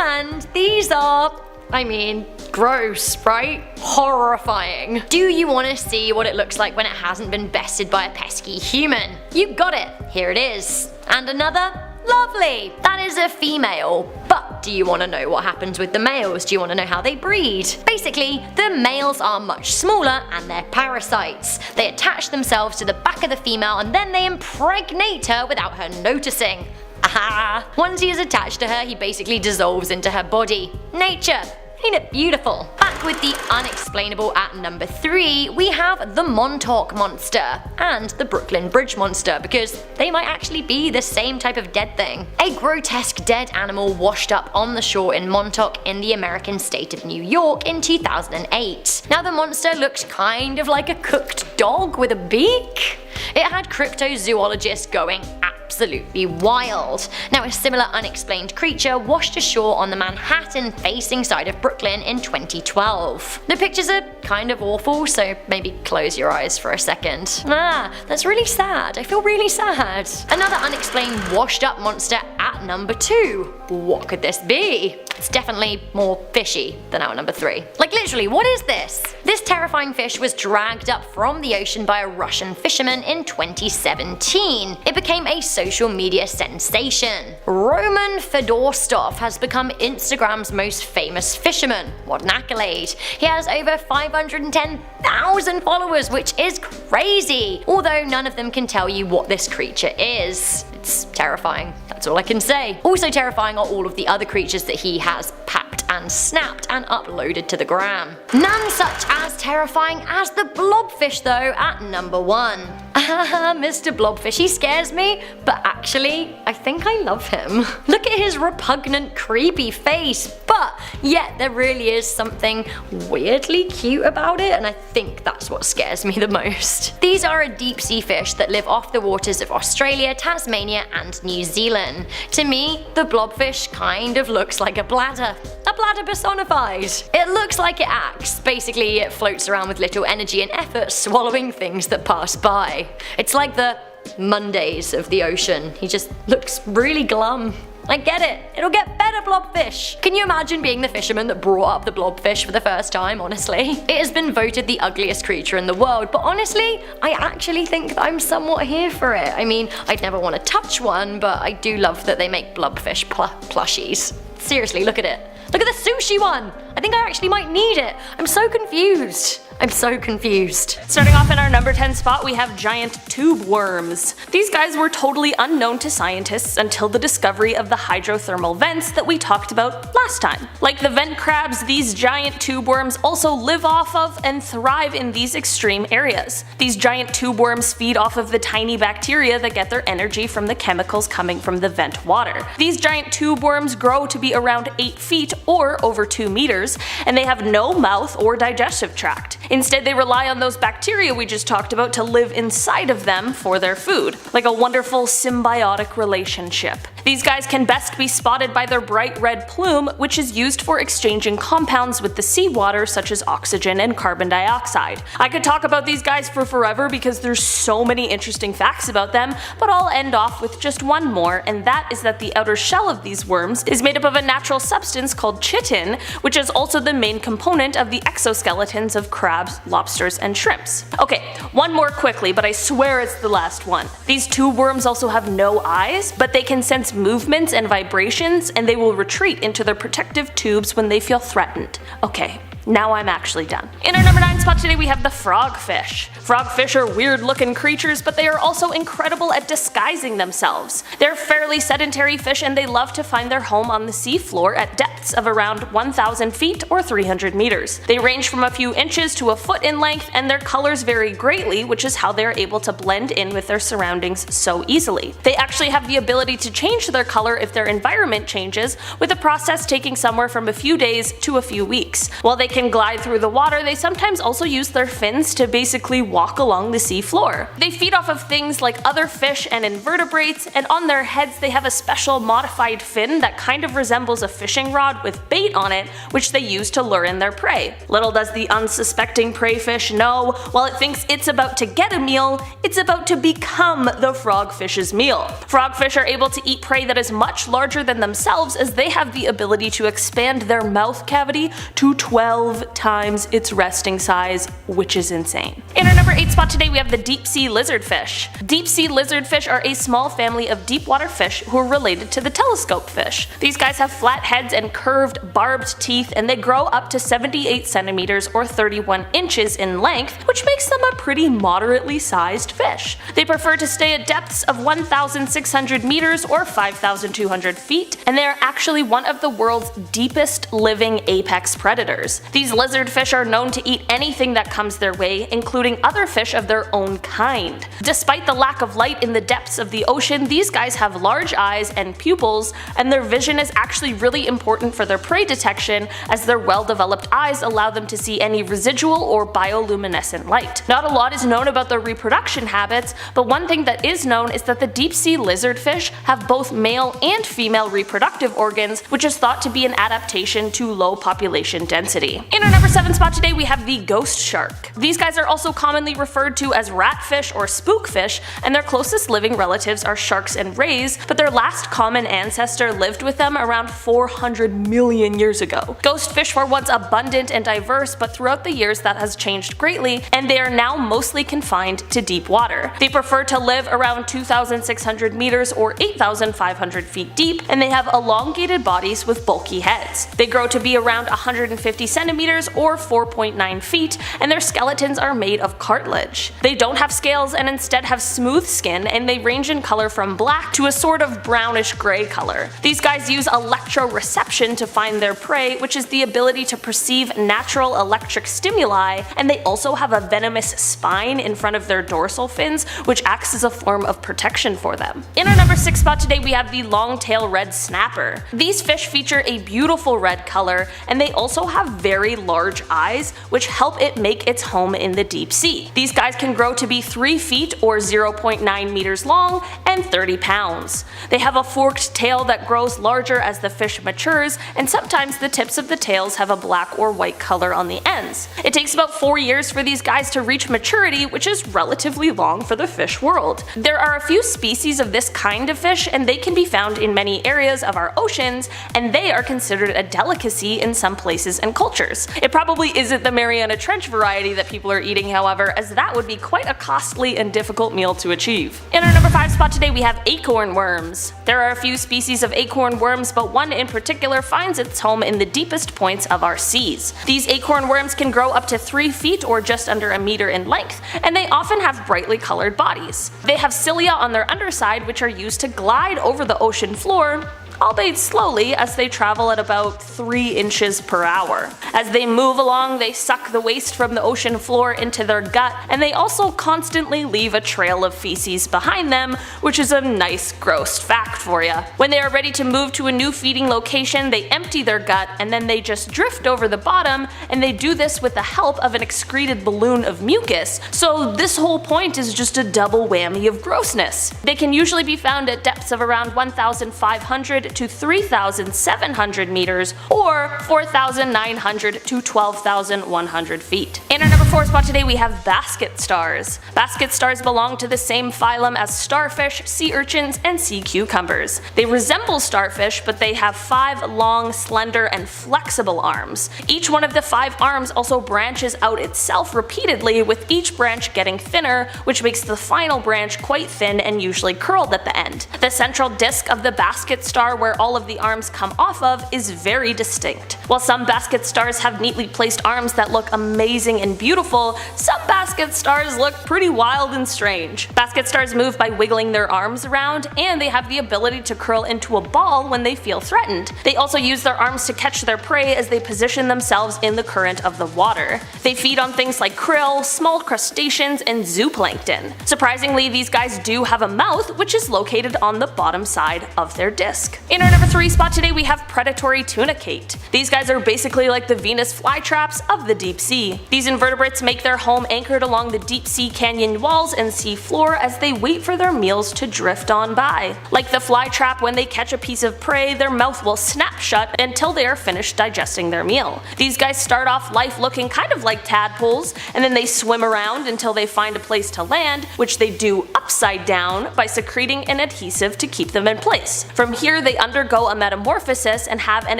Speaker 4: and these are, I mean, gross, right? Horrifying. Do you want to see what it looks like when it hasn't been bested by a pesky human? You got it! Here it is. And another? Lovely! That is a female. But do you want to know what happens with the males? Do you want to know how they breed? Basically, the males are much smaller and they're parasites. They attach themselves to the back of the female and then they impregnate her without her noticing. Aha! Once he is attached to her, he basically dissolves into her body. Nature! Ain't it beautiful? Back with the unexplainable at number 3, we have the Montauk Monster and the Brooklyn Bridge Monster, because they might actually be the same type of dead thing. A grotesque dead animal washed up on the shore in Montauk in the American state of New York in 2008. Now the monster looked kind of like a cooked dog with a beak. It had cryptozoologists going absolutely wild. Now a similar unexplained creature washed ashore on the Manhattan-facing side of Brooklyn in 2012. The pictures are kind of awful, so maybe close your eyes for a second. That's really sad. I feel really sad. Another unexplained washed up monster at number 2. What could this be? It's definitely more fishy than our number 3. Like literally, what is this? This terrifying fish was dragged up from the ocean by a Russian fisherman in 2017. It became a social media sensation. Roman Fedorstov has become Instagram's most famous fisherman. What an accolade. He has over 510,000 followers, which is crazy. Although none of them can tell you what this creature is. It's terrifying. That's all I can say. Also terrifying are all of the other creatures that he has papped and snapped and uploaded to the gram. None such as terrifying as the blobfish though at number 1. Mr. Blobfish, he scares me, but actually, I think I love him. Look at his repugnant, creepy face, but yet there really is something weirdly cute about it, and I think that's what scares me the most. These are a deep sea fish that live off the waters of Australia, Tasmania, and New Zealand. To me, the blobfish kind of looks like a bladder. A bladder personified. It looks like it acts. Basically, it floats around with little energy and effort, swallowing things that pass by. It's like the Mondays of the ocean. He just looks really glum. I get it. It'll get better, blobfish. Can you imagine being the fisherman that brought up the blobfish for the first time, honestly? It has been voted the ugliest creature in the world, but honestly, I actually think that I'm somewhat here for it. I mean, I'd never want to touch one, but I do love that they make blobfish plushies. Seriously, look at it. Look at the sushi one! I think I actually might need it. I'm so confused. I'm so confused.
Speaker 2: Starting off in our number 10 spot, we have giant tube worms. These guys were totally unknown to scientists until the discovery of the hydrothermal vents that we talked about last time. Like the vent crabs, these giant tube worms also live off of and thrive in these extreme areas. These giant tube worms feed off of the tiny bacteria that get their energy from the chemicals coming from the vent water. These giant tube worms grow to be around 8 feet or over 2 meters, and they have no mouth or digestive tract. Instead, they rely on those bacteria we just talked about to live inside of them for their food, like a wonderful symbiotic relationship. These guys can best be spotted by their bright red plume, which is used for exchanging compounds with the seawater such as oxygen and carbon dioxide. I could talk about these guys for forever because there's so many interesting facts about them, but I'll end off with just one more, and that is that the outer shell of these worms is made up of a natural substance called chitin, which is also the main component of the exoskeletons of crabs, lobsters, and shrimps. Okay, one more quickly, but I swear it's the last one. These tube worms also have no eyes, but they can sense movements and vibrations, and they will retreat into their protective tubes when they feel threatened. Okay, now I'm actually done. In our number 9 spot today we have the frogfish. Frogfish are weird looking creatures, but they are also incredible at disguising themselves. They're fairly sedentary fish and they love to find their home on the seafloor at depths of around 1,000 feet or 300 meters. They range from a few inches to a foot in length, and their colors vary greatly, which is how they're able to blend in with their surroundings so easily. They actually have the ability to change their color if their environment changes, with a process taking somewhere from a few days to a few weeks. While they can glide through the water, they sometimes also use their fins to basically walk along the sea floor. They feed off of things like other fish and invertebrates, and on their heads they have a special modified fin that kind of resembles a fishing rod with bait on it, which they use to lure in their prey. Little does the unsuspecting prey fish know, while it thinks it's about to get a meal, it's about to become the frogfish's meal. Frogfish are able to eat prey that is much larger than themselves, as they have the ability to expand their mouth cavity to 12 times its resting size, which is insane. In our number 8 spot today we have the deep sea lizardfish. Deep sea lizardfish are a small family of deep water fish who are related to the telescope fish. These guys have flat heads and curved, barbed teeth, and they grow up to 78 centimeters or 31 inches in length, which makes them a pretty moderately sized fish. They prefer to stay at depths of 1,600 meters or 5,200 feet, and they are actually one of the world's deepest living apex predators. These lizardfish are known to eat anything that comes their way, including other fish of their own kind. Despite the lack of light in the depths of the ocean, these guys have large eyes and pupils, and their vision is actually really important for their prey detection, as their well-developed eyes allow them to see any residual or bioluminescent light. Not a lot is known about their reproduction habits, but one thing that is known is that the deep sea lizardfish have both male and female reproductive organs, which is thought to be an adaptation to low population density. In our number 7 spot today we have the ghost shark. These guys are also commonly referred to as ratfish or spookfish, and their closest living relatives are sharks and rays, but their last common ancestor lived with them around 400 million years ago. Ghost fish were once abundant and diverse, but throughout the years that has changed greatly, and they are now mostly confined to deep water. They prefer to live around 2,600 meters or 8,500 feet deep, and they have elongated bodies with bulky heads. They grow to be around 150 centimeters or 4.9 feet, and their skeletons are made of cartilage. They don't have scales and instead have smooth skin, and they range in color from black to a sort of brownish gray color. These guys use electroreception to find their prey, which is the ability to perceive natural electric stimuli, and they also have a venomous spine in front of their dorsal fins, which acts as a form of protection for them. In our number 6 spot today we have the long-tail red snapper. These fish feature a beautiful red color, and they also have very large eyes, which help it make its home in the deep sea. These guys can grow to be 3 feet or 0.9 meters long and 30 pounds. They have a forked tail that grows larger as the fish matures, and sometimes the tips of the tails have a black or white color on the ends. It takes about 4 years for these guys to reach maturity, which is relatively long for the fish world. There are a few species of this kind of fish, and they can be found in many areas of our oceans, and they are considered a delicacy in some places and cultures. lobsters. It probably isn't the Mariana Trench variety that people are eating, however, as that would be quite a costly and difficult meal to achieve. In our number 5 spot today we have acorn worms. There are a few species of acorn worms, but one in particular finds its home in the deepest points of our seas. These acorn worms can grow up to 3 feet or just under a meter in length, and they often have brightly colored bodies. They have cilia on their underside which are used to glide over the ocean floor, albeit slowly, as they travel at about 3 inches per hour. As they move along, they suck the waste from the ocean floor into their gut, and they also constantly leave a trail of feces behind them, which is a nice gross fact for ya. When they are ready to move to a new feeding location, they empty their gut and then they just drift over the bottom, and they do this with the help of an excreted balloon of mucus, so this whole point is just a double whammy of grossness. They can usually be found at depths of around 1,500 to 3,700 meters or 4,900 to 12,100 feet. In our number 4 spot today we have basket stars. Basket stars belong to the same phylum as starfish, sea urchins, and sea cucumbers. They resemble starfish, but they have 5 long, slender, and flexible arms. Each one of the 5 arms also branches out itself repeatedly, with each branch getting thinner, which makes the final branch quite thin and usually curled at the end. The central disc of the basket star, where all of the arms come off of, is very distinct. While some basket stars have neatly placed arms that look amazing and beautiful, some basket stars look pretty wild and strange. Basket stars move by wiggling their arms around, and they have the ability to curl into a ball when they feel threatened. They also use their arms to catch their prey as they position themselves in the current of the water. They feed on things like krill, small crustaceans, and zooplankton. Surprisingly, these guys do have a mouth, which is located on the bottom side of their disc. In our number 3 spot today we have predatory tunicate. These guys are basically like the Venus flytraps of the deep sea. These invertebrates make their home anchored along the deep sea canyon walls and sea floor as they wait for their meals to drift on by. Like the flytrap, when they catch a piece of prey, their mouth will snap shut until they are finished digesting their meal. These guys start off life looking kind of like tadpoles, and then they swim around until they find a place to land, which they do upside down by secreting an adhesive to keep them in place. From here they undergo a metamorphosis and have an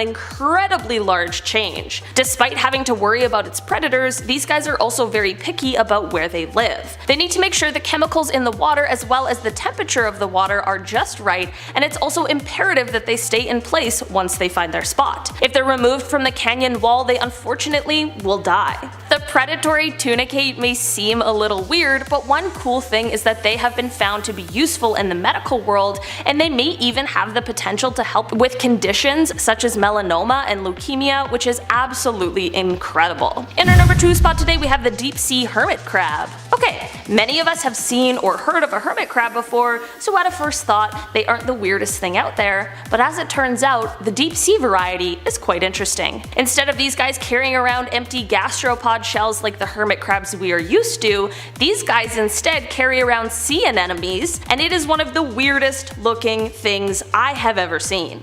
Speaker 2: incredibly large change. Despite having to worry about its predators, these guys are also very picky about where they live. They need to make sure the chemicals in the water as well as the temperature of the water are just right, and it's also imperative that they stay in place once they find their spot. If they're removed from the canyon wall, they unfortunately will die. The predatory tunicate may seem a little weird, but one cool thing is that they have been found to be useful in the medical world, and they may even have the potential to help with conditions such as melanoma and leukemia, which is absolutely incredible. In our number 2 spot today we have the deep sea hermit crab. Okay, many of us have seen or heard of a hermit crab before, so at a first thought they aren't the weirdest thing out there, but as it turns out, the deep sea variety is quite interesting. Instead of these guys carrying around empty gastropod shells like the hermit crabs we are used to, these guys instead carry around sea anemones, and it is one of the weirdest looking things I have ever seen.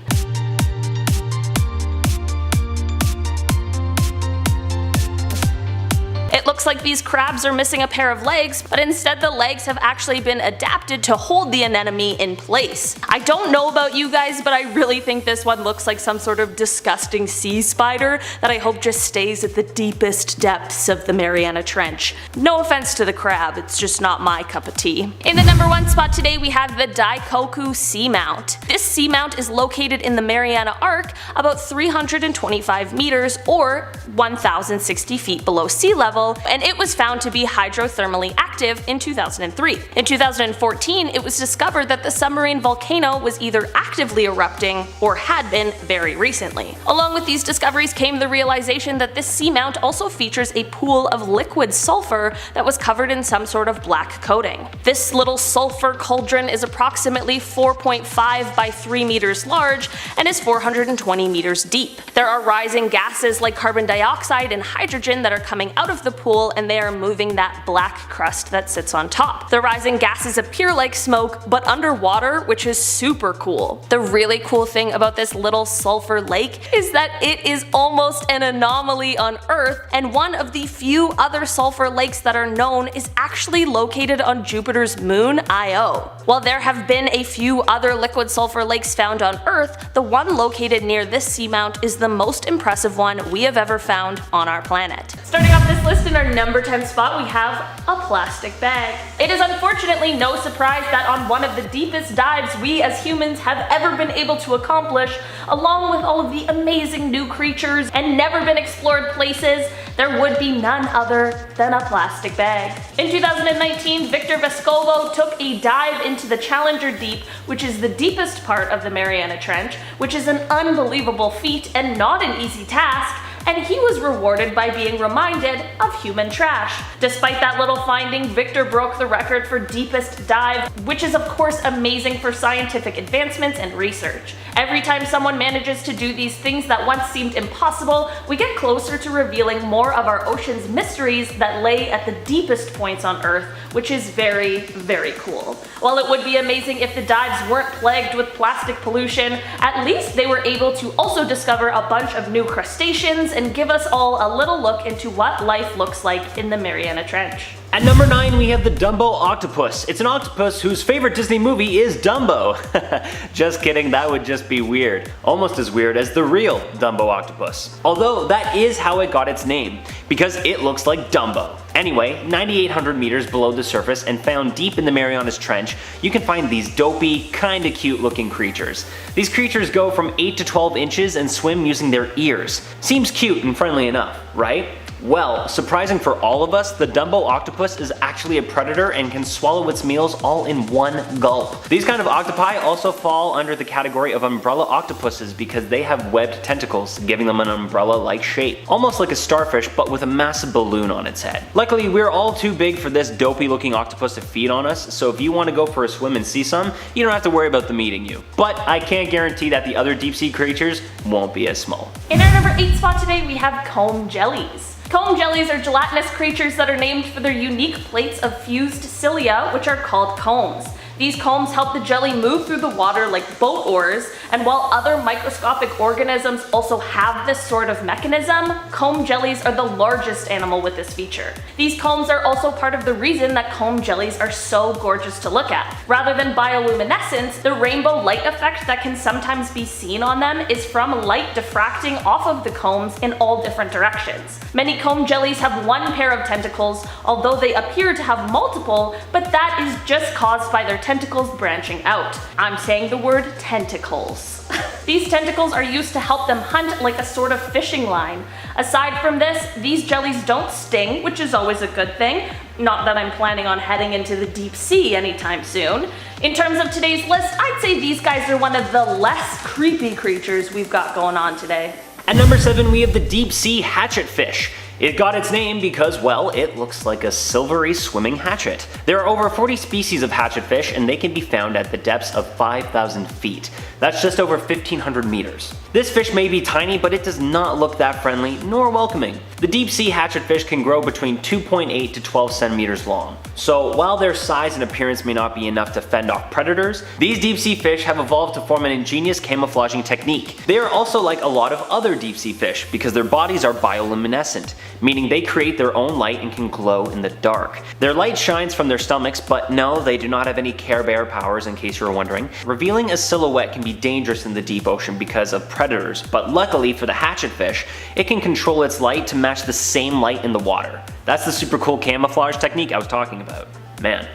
Speaker 2: It looks like these crabs are missing a pair of legs, but instead the legs have actually been adapted to hold the anemone in place. I don't know about you guys, but I really think this one looks like some sort of disgusting sea spider that I hope just stays at the deepest depths of the Mariana Trench. No offense to the crab, it's just not my cup of tea. In the number 1 spot today we have the Daikoku seamount. This seamount is located in the Mariana Arc about 325 meters or 1,060 feet below sea level, and it was found to be hydrothermally active in 2003. In 2014, it was discovered that the submarine volcano was either actively erupting or had been very recently. Along with these discoveries came the realization that this seamount also features a pool of liquid sulfur that was covered in some sort of black coating. This little sulfur cauldron is approximately 4.5 by 3 meters large and is 420 meters deep. There are rising gases like carbon dioxide and hydrogen that are coming out of the pool, and they are moving that black crust that sits on top. The rising gases appear like smoke, but underwater, which is super cool. The really cool thing about this little sulfur lake is that it is almost an anomaly on Earth, and one of the few other sulfur lakes that are known is actually located on Jupiter's moon, Io. While there have been a few other liquid sulfur lakes found on Earth, the one located near this seamount is the most impressive one we have ever found on our planet. Starting off this list in our number 10 spot, we have a plastic bag. It is unfortunately no surprise that on one of the deepest dives we as humans have ever been able to accomplish, along with all of the amazing new creatures and never been explored places, there would be none other than a plastic bag. In 2019, Victor Vescovo took a dive into the Challenger Deep, which is the deepest part of the Mariana Trench, which is an unbelievable feat and not an easy task, and he was rewarded by being reminded of human trash. Despite that little finding, Victor broke the record for deepest dive, which is of course amazing for scientific advancements and research. Every time someone manages to do these things that once seemed impossible, we get closer to revealing more of our ocean's mysteries that lay at the deepest points on Earth, which is very, very cool. While it would be amazing if the dives weren't plagued with plastic pollution, at least they were able to also discover a bunch of new crustaceans and give us all a little look into what life looks like in the Mariana Trench.
Speaker 5: At number 9, we have the Dumbo octopus. It's an octopus whose favorite Disney movie is Dumbo. Just kidding, that would just be weird. Almost as weird as the real Dumbo octopus. Although that is how it got its name, because it looks like Dumbo. Anyway, 9,800 meters below the surface and found deep in the Marianas Trench, you can find these dopey, kinda cute looking creatures. These creatures go from 8 to 12 inches and swim using their ears. Seems cute and friendly enough, right? Well, surprising for all of us, the Dumbo octopus is actually a predator and can swallow its meals all in one gulp. These kind of octopi also fall under the category of umbrella octopuses because they have webbed tentacles, giving them an umbrella-like shape. Almost like a starfish, but with a massive balloon on its head. Luckily, we're all too big for this dopey looking octopus to feed on us, so if you want to go for a swim and see some, you don't have to worry about them eating you. But I can't guarantee that the other deep sea creatures won't be as small.
Speaker 2: In our number 8 spot today, we have comb jellies. Comb jellies are gelatinous creatures that are named for their unique plates of fused cilia, which are called combs. These combs help the jelly move through the water like boat oars, and while other microscopic organisms also have this sort of mechanism, comb jellies are the largest animal with this feature. These combs are also part of the reason that comb jellies are so gorgeous to look at. Rather than bioluminescence, the rainbow light effect that can sometimes be seen on them is from light diffracting off of the combs in all different directions. Many comb jellies have one pair of tentacles, although they appear to have multiple, but that is just caused by their tentacles branching out. I'm saying the word tentacles. These tentacles are used to help them hunt like a sort of fishing line. Aside from this, these jellies don't sting, which is always a good thing. Not that I'm planning on heading into the deep sea anytime soon. In terms of today's list, I'd say these guys are one of the less creepy creatures we've got going on today.
Speaker 5: At number 7, we have the deep sea hatchetfish. It got its name because, well, it looks like a silvery swimming hatchet. There are over 40 species of hatchetfish and they can be found at the depths of 5,000 feet. That's just over 1,500 meters. This fish may be tiny, but it does not look that friendly nor welcoming. The deep sea hatchetfish can grow between 2.8 to 12 centimeters long. So while their size and appearance may not be enough to fend off predators, these deep sea fish have evolved to form an ingenious camouflaging technique. They are also like a lot of other deep sea fish because their bodies are bioluminescent, meaning they create their own light and can glow in the dark. Their light shines from their stomachs, but no, they do not have any Care Bear powers in case you were wondering. Revealing a silhouette can be dangerous in the deep ocean because of predators, but luckily for the hatchetfish, it can control its light to match the same light in the water. That's the super cool camouflage technique I was talking about. Man,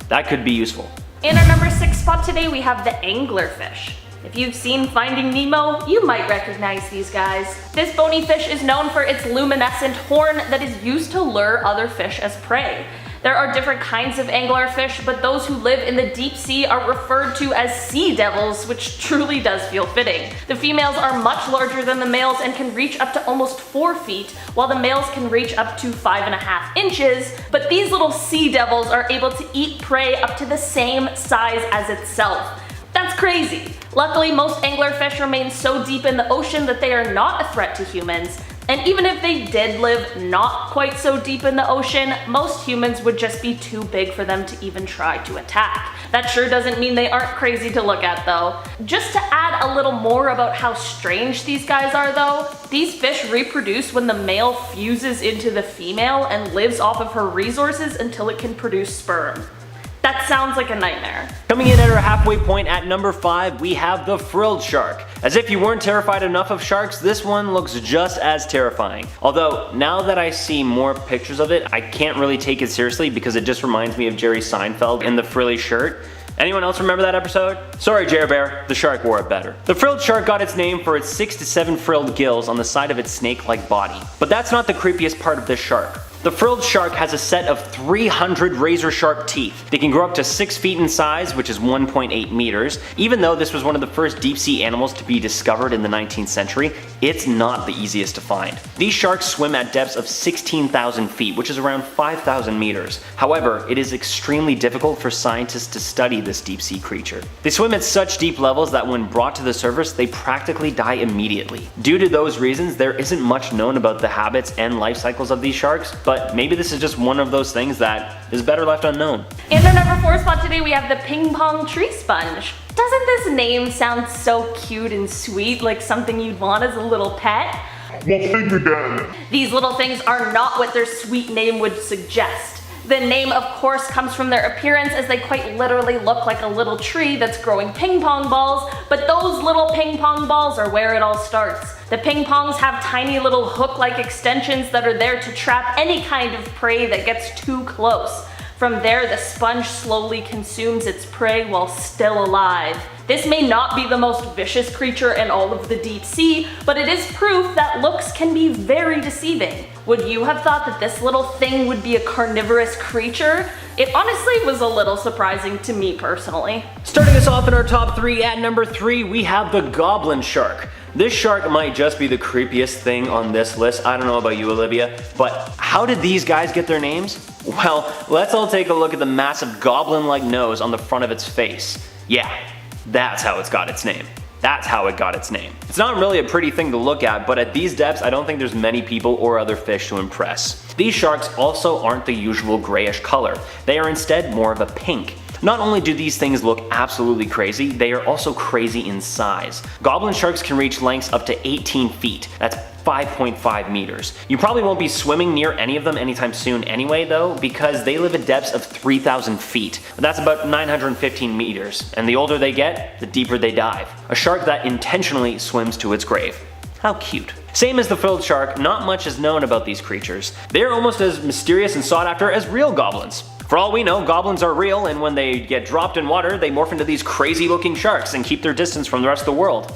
Speaker 5: that could be useful.
Speaker 2: In our number 6 spot today, we have the anglerfish. If you've seen Finding Nemo, you might recognize these guys. This bony fish is known for its luminescent horn that is used to lure other fish as prey. There are different kinds of anglerfish, but those who live in the deep sea are referred to as sea devils, which truly does feel fitting. The females are much larger than the males and can reach up to almost 4 feet, while the males can reach up to 5.5 inches, but these little sea devils are able to eat prey up to the same size as itself. That's crazy. Luckily, most anglerfish remain so deep in the ocean that they are not a threat to humans, and even if they did live not quite so deep in the ocean, most humans would just be too big for them to even try to attack. That sure doesn't mean they aren't crazy to look at though. Just to add a little more about how strange these guys are though, these fish reproduce when the male fuses into the female and lives off of her resources until it can produce sperm. That sounds like a nightmare.
Speaker 5: Coming in at our halfway point at number 5, we have the frilled shark. As if you weren't terrified enough of sharks, this one looks just as terrifying. Although, now that I see more pictures of it, I can't really take it seriously because it just reminds me of Jerry Seinfeld in the frilly shirt. Anyone else remember that episode? Sorry, Jer Bear, the shark wore it better. The frilled shark got its name for its 6 to 7 frilled gills on the side of its snake-like body. But that's not the creepiest part of this shark. The frilled shark has a set of 300 razor-sharp teeth. They can grow up to 6 feet in size, which is 1.8 meters. Even though this was one of the first deep-sea animals to be discovered in the 19th century, it's not the easiest to find. These sharks swim at depths of 16,000 feet, which is around 5,000 meters. However, it is extremely difficult for scientists to study this deep-sea creature. They swim at such deep levels that when brought to the surface, they practically die immediately. Due to those reasons, there isn't much known about the habits and life cycles of these sharks, but maybe this is just one of those things that is better left unknown.
Speaker 2: In our number 4 spot today, we have the ping pong tree sponge. Doesn't this name sound so cute and sweet, like something you'd want as a little pet? These little things are not what their sweet name would suggest. The name, of course, comes from their appearance, as they quite literally look like a little tree that's growing ping pong balls, but those little ping pong balls are where it all starts. The ping pongs have tiny little hook-like extensions that are there to trap any kind of prey that gets too close. From there, the sponge slowly consumes its prey while still alive. This may not be the most vicious creature in all of the deep sea, but it is proof that looks can be very deceiving. Would you have thought that this little thing would be a carnivorous creature? It honestly was a little surprising to me personally.
Speaker 5: Starting us off in our top 3, at number 3, we have the goblin shark. This shark might just be the creepiest thing on this list. I don't know about you, Olivia, but how did these guys get their names? Well, let's all take a look at the massive goblin-like nose on the front of its face. Yeah, that's how it's got its name. That's how it got its name. It's not really a pretty thing to look at, but at these depths, I don't think there's many people or other fish to impress. These sharks also aren't the usual grayish color. They are instead more of a pink. Not only do these things look absolutely crazy, they are also crazy in size. Goblin sharks can reach lengths up to 18 feet. That's 5.5 meters. You probably won't be swimming near any of them anytime soon anyway though, because they live at depths of 3,000 feet. That's about 915 meters, and the older they get, the deeper they dive. A shark that intentionally swims to its grave. How cute. Same as the frilled shark, not much is known about these creatures. They are almost as mysterious and sought after as real goblins. For all we know, goblins are real, and when they get dropped in water, they morph into these crazy looking sharks and keep their distance from the rest of the world.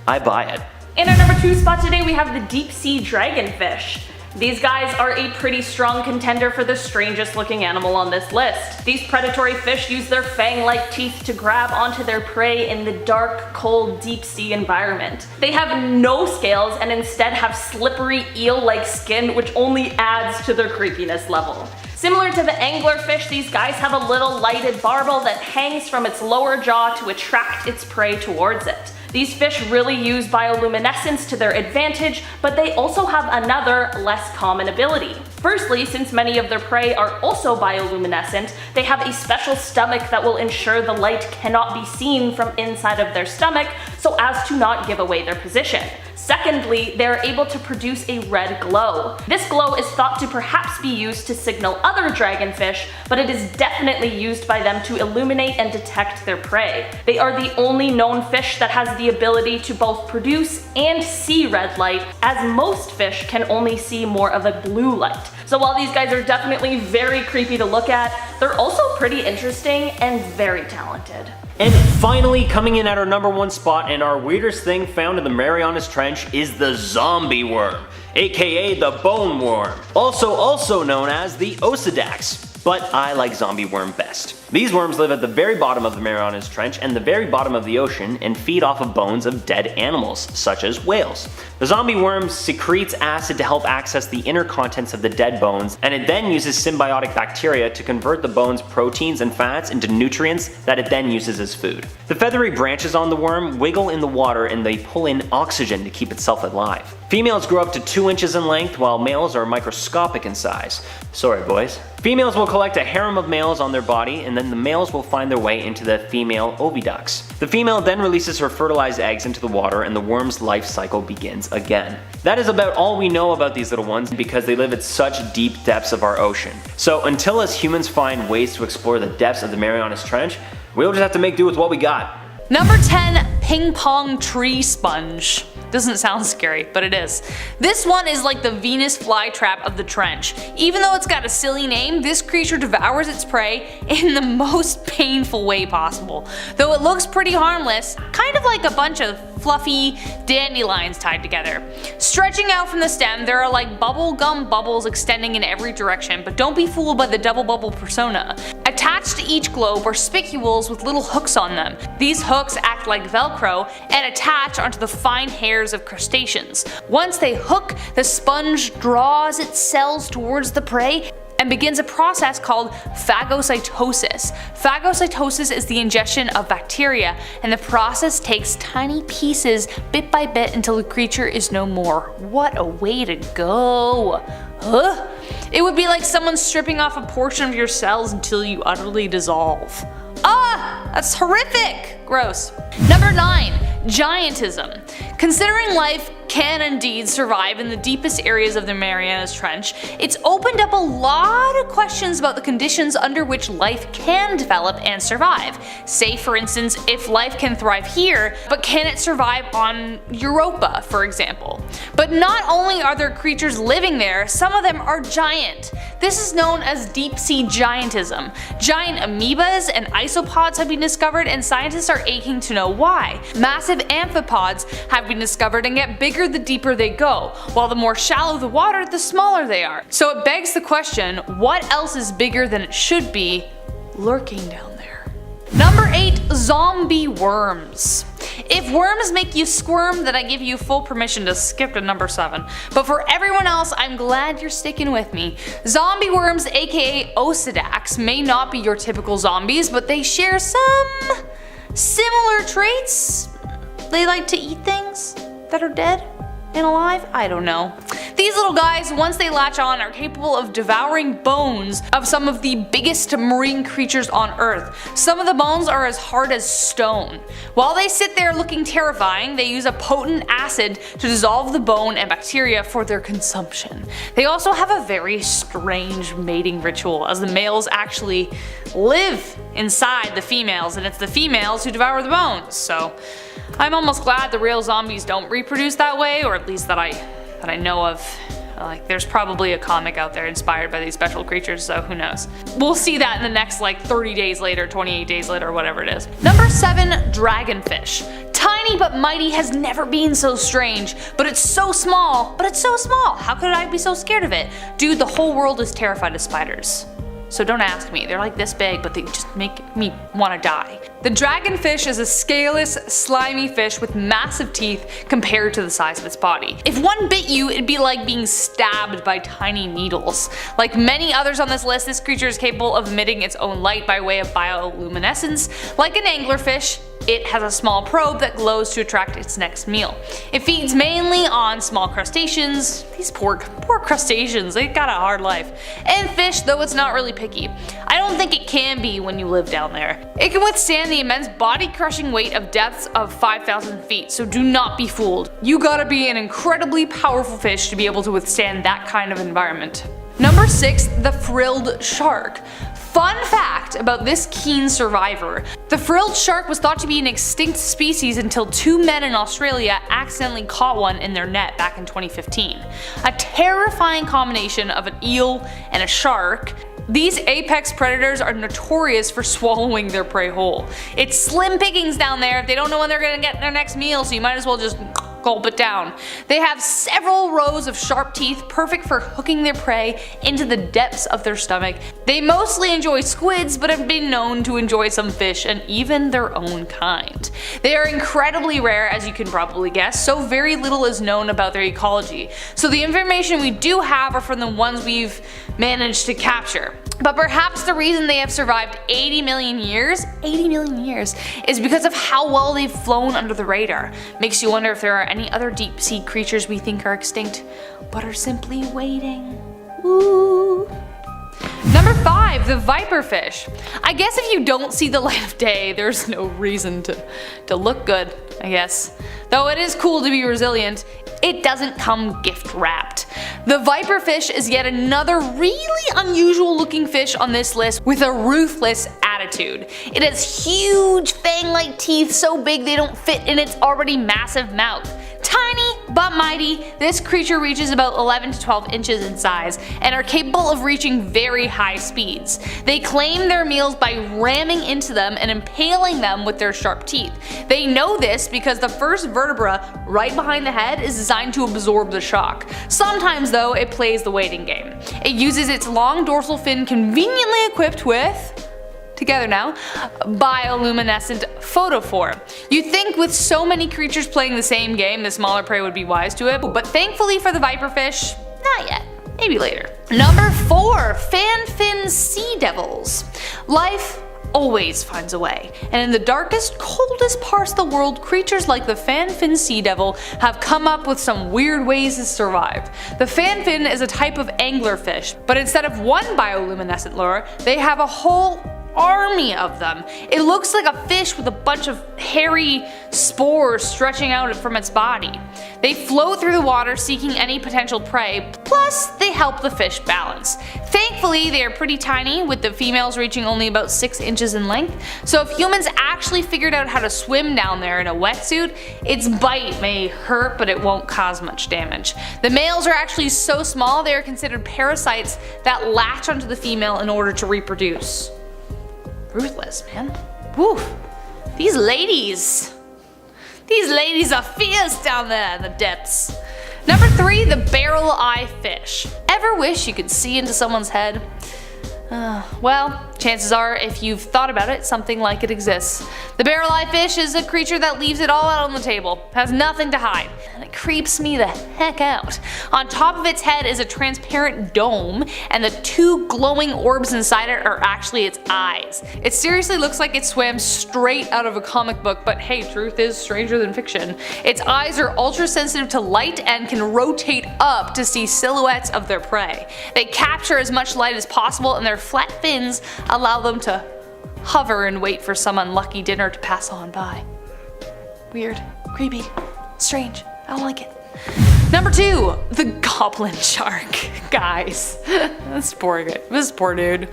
Speaker 5: I buy it.
Speaker 2: In our number 2 spot today, we have the deep sea dragonfish. These guys are a pretty strong contender for the strangest looking animal on this list. These predatory fish use their fang-like teeth to grab onto their prey in the dark, cold, deep sea environment. They have no scales and instead have slippery eel-like skin, which only adds to their creepiness level. Similar to the anglerfish, these guys have a little lighted barbel that hangs from its lower jaw to attract its prey towards it. These fish really use bioluminescence to their advantage, but they also have another, less common ability. Firstly, since many of their prey are also bioluminescent, they have a special stomach that will ensure the light cannot be seen from inside of their stomach so as to not give away their position. Secondly, they are able to produce a red glow. This glow is thought to perhaps be used to signal other dragonfish, but it is definitely used by them to illuminate and detect their prey. They are the only known fish that has the ability to both produce and see red light, as most fish can only see more of a blue light. So while these guys are definitely very creepy to look at, they're also pretty interesting and very talented.
Speaker 5: And finally, coming in at our number 1 spot, and our weirdest thing found in the Marianas Trench, is the zombie worm, aka the bone worm, also known as the Osidax. But I like zombie worm best. These worms live at the very bottom of the Marianas Trench and the very bottom of the ocean and feed off of bones of dead animals, such as whales. The zombie worm secretes acid to help access the inner contents of the dead bones, and it then uses symbiotic bacteria to convert the bone's proteins and fats into nutrients that it then uses as food. The feathery branches on the worm wiggle in the water and they pull in oxygen to keep itself alive. Females grow up to 2 inches in length, while males are microscopic in size. Sorry boys. Females will collect a harem of males on their body, and then the males will find their way into the female oviducts. The female then releases her fertilized eggs into the water, and the worm's life cycle begins again. That is about all we know about these little ones because they live at such deep depths of our ocean. So until us humans find ways to explore the depths of the Marianas Trench, we'll just have to make do with what we got.
Speaker 2: Number 10, ping pong tree sponge. Doesn't sound scary, but it is. This one is like the Venus flytrap of the trench. Even though it's got a silly name, this creature devours its prey in the most painful way possible. Though it looks pretty harmless, kind of like a bunch of fluffy dandelions tied together. Stretching out from the stem, there are like bubble gum bubbles extending in every direction, but don't be fooled by the double bubble persona. Attached to each globe are spicules with little hooks on them. These hooks act like Velcro and attach onto the fine hairs of crustaceans. Once they hook, the sponge draws its cells towards the prey and begins a process called phagocytosis. Phagocytosis is the ingestion of bacteria, and the process takes tiny pieces bit by bit until the creature is no more. What a way to go! Huh? It would be like someone stripping off a portion of your cells until you utterly dissolve. Ah! That's horrific! Gross. Number 9. Giantism. Considering life can indeed survive in the deepest areas of the Marianas Trench, it's opened up a lot of questions about the conditions under which life can develop and survive. Say for instance, if life can thrive here, but can it survive on Europa, for example? But not only are there creatures living there, some of them are giant. This is known as deep sea giantism. Giant amoebas and isopods have been discovered, and scientists are aching to know why. Massive amphipods have been discovered and get bigger the deeper they go, while the more shallow the water, the smaller they are. So it begs the question, what else is bigger than it should be lurking down there? Number 8. Zombie worms. If worms make you squirm, then I give you full permission to skip to number 7. But for everyone else, I'm glad you're sticking with me. Zombie worms, aka Osidax, may not be your typical zombies, but they share some similar traits. They like to eat things that are dead and alive? I don't know. These little guys, once they latch on, are capable of devouring bones of some of the biggest marine creatures on Earth. Some of the bones are as hard as stone. While they sit there looking terrifying, they use a potent acid to dissolve the bone and bacteria for their consumption. They also have a very strange mating ritual, as the males actually live inside the females, and it's the females who devour the bones. So I'm almost glad the real zombies don't reproduce that way, or at least that I know of. Like, there's probably a comic out there inspired by these special creatures, so who knows. We'll see that in the next like 30 days later, 28 days later, whatever it is. Number 7. Dragonfish. Tiny but mighty has never been so strange, but it's so small. How could I be so scared of it? Dude, the whole world is terrified of spiders. So don't ask me, they're like this big, but they just make me want to die. The dragonfish is a scaleless, slimy fish with massive teeth compared to the size of its body. If one bit you, it'd be like being stabbed by tiny needles. Like many others on this list, this creature is capable of emitting its own light by way of bioluminescence. Like an anglerfish, it has a small probe that glows to attract its next meal. It feeds mainly on small crustaceans. These poor crustaceans, they got a hard life. And fish, though it's not really picky. I don't think it can be when you live down there. It can withstand the immense body-crushing weight of depths of 5,000 feet, so do not be fooled. You gotta be an incredibly powerful fish to be able to withstand that kind of environment. Number 6. The frilled shark. Fun fact about this keen survivor. The frilled shark was thought to be an extinct species until 2 men in Australia accidentally caught one in their net back in 2015. A terrifying combination of an eel and a shark. These apex predators are notorious for swallowing their prey whole. It's slim pickings down there. They don't know when they're gonna get their next meal, so you might as well just gulp it down. They have several rows of sharp teeth, perfect for hooking their prey into the depths of their stomach. They mostly enjoy squids, but have been known to enjoy some fish and even their own kind. They are incredibly rare, as you can probably guess, so very little is known about their ecology. So the information we do have are from the ones we've managed to capture. But perhaps the reason they have survived 80 million years is because of how well they've flown under the radar. Makes you wonder if there are any other deep sea creatures we think are extinct, but are simply waiting. Ooh.
Speaker 1: Number 5, the viperfish. I guess if you don't see the light of day, there's no reason to look good, I guess. Though it is cool to be resilient, it doesn't come gift wrapped. The viperfish is yet another really unusual looking fish on this list with a ruthless attitude. It has huge fang-like teeth so big they don't fit in its already massive mouth. Tiny but mighty, this creature reaches about 11 to 12 inches in size and are capable of reaching very high speeds. They claim their meals by ramming into them and impaling them with their sharp teeth. They know this because the first vertebra right behind the head is designed to absorb the shock. Sometimes though, it plays the waiting game. It uses its long dorsal fin conveniently equipped with, together now, bioluminescent photophore. You'd think with so many creatures playing the same game, the smaller prey would be wise to it, but thankfully for the viperfish, not yet. Maybe later. Number 4, fan-fin sea devils. Life always finds a way, and in the darkest, coldest parts of the world, creatures like the fan-fin sea devil have come up with some weird ways to survive. The fan-fin is a type of anglerfish, but instead of one bioluminescent lure, they have a whole army of them. It looks like a fish with a bunch of hairy spores stretching out from its body. They float through the water seeking any potential prey, plus they help the fish balance. Thankfully, they are pretty tiny, with the females reaching only about 6 inches in length, so if humans actually figured out how to swim down there in a wetsuit, its bite may hurt but it won't cause much damage. The males are actually so small they are considered parasites that latch onto the female in order to reproduce. Ruthless, man. Woo. These ladies are fierce down there in the depths. Number 3, the barrel eye fish. Ever wish you could see into someone's head? Well, chances are, if you've thought about it, something like it exists. The barrel eye fish is a creature that leaves it all out on the table, has nothing to hide, and it creeps me the heck out. On top of its head is a transparent dome, and the 2 glowing orbs inside it are actually its eyes. It seriously looks like it swam straight out of a comic book, but hey, truth is stranger than fiction. Its eyes are ultra sensitive to light and can rotate up to see silhouettes of their prey. They capture as much light as possible, and their flat fins allow them to hover and wait for some unlucky dinner to pass on by. Weird, creepy, strange, I don't like it. Number 2, the goblin shark. Guys, this poor dude.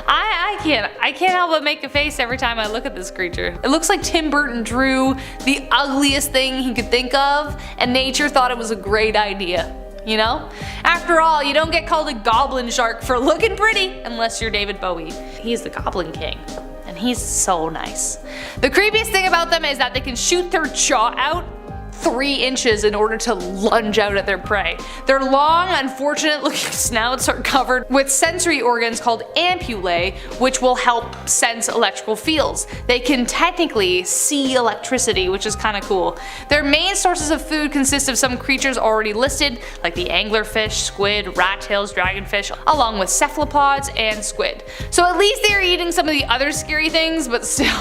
Speaker 1: I can't help but make a face every time I look at this creature. It looks like Tim Burton drew the ugliest thing he could think of, and nature thought it was a great idea. You know? After all, you don't get called a goblin shark for looking pretty unless you're David Bowie. He's the Goblin King, and he's so nice. The creepiest thing about them is that they can shoot their jaw out 3 inches in order to lunge out at their prey. Their long, unfortunate looking snouts are covered with sensory organs called ampullae, which will help sense electrical fields. They can technically see electricity, which is kinda cool. Their main sources of food consist of some creatures already listed, like the anglerfish, squid, rat tails, dragonfish, along with cephalopods and squid. So at least they are eating some of the other scary things, but still.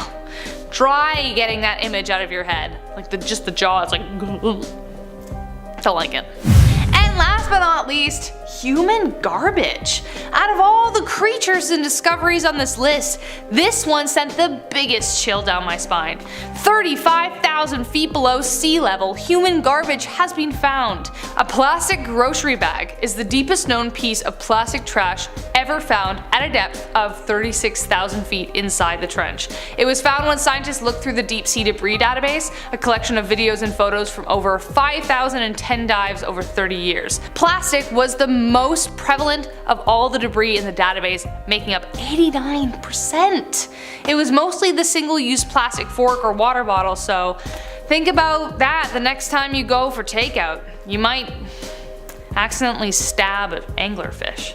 Speaker 1: Try getting that image out of your head. Like just the jaw, it's like don't like it. And last but not least, human garbage. Out of all the creatures and discoveries on this list, this one sent the biggest chill down my spine. 35,000 feet below sea level, human garbage has been found. A plastic grocery bag is the deepest known piece of plastic trash ever found at a depth of 36,000 feet inside the trench. It was found when scientists looked through the deep sea debris database, a collection of videos and photos from over 5,010 dives over 30 years. Plastic was the most prevalent of all the debris in the database, making up 89%. It was mostly the single-use plastic fork or water bottle, so think about that the next time you go for takeout. You might accidentally stab an anglerfish.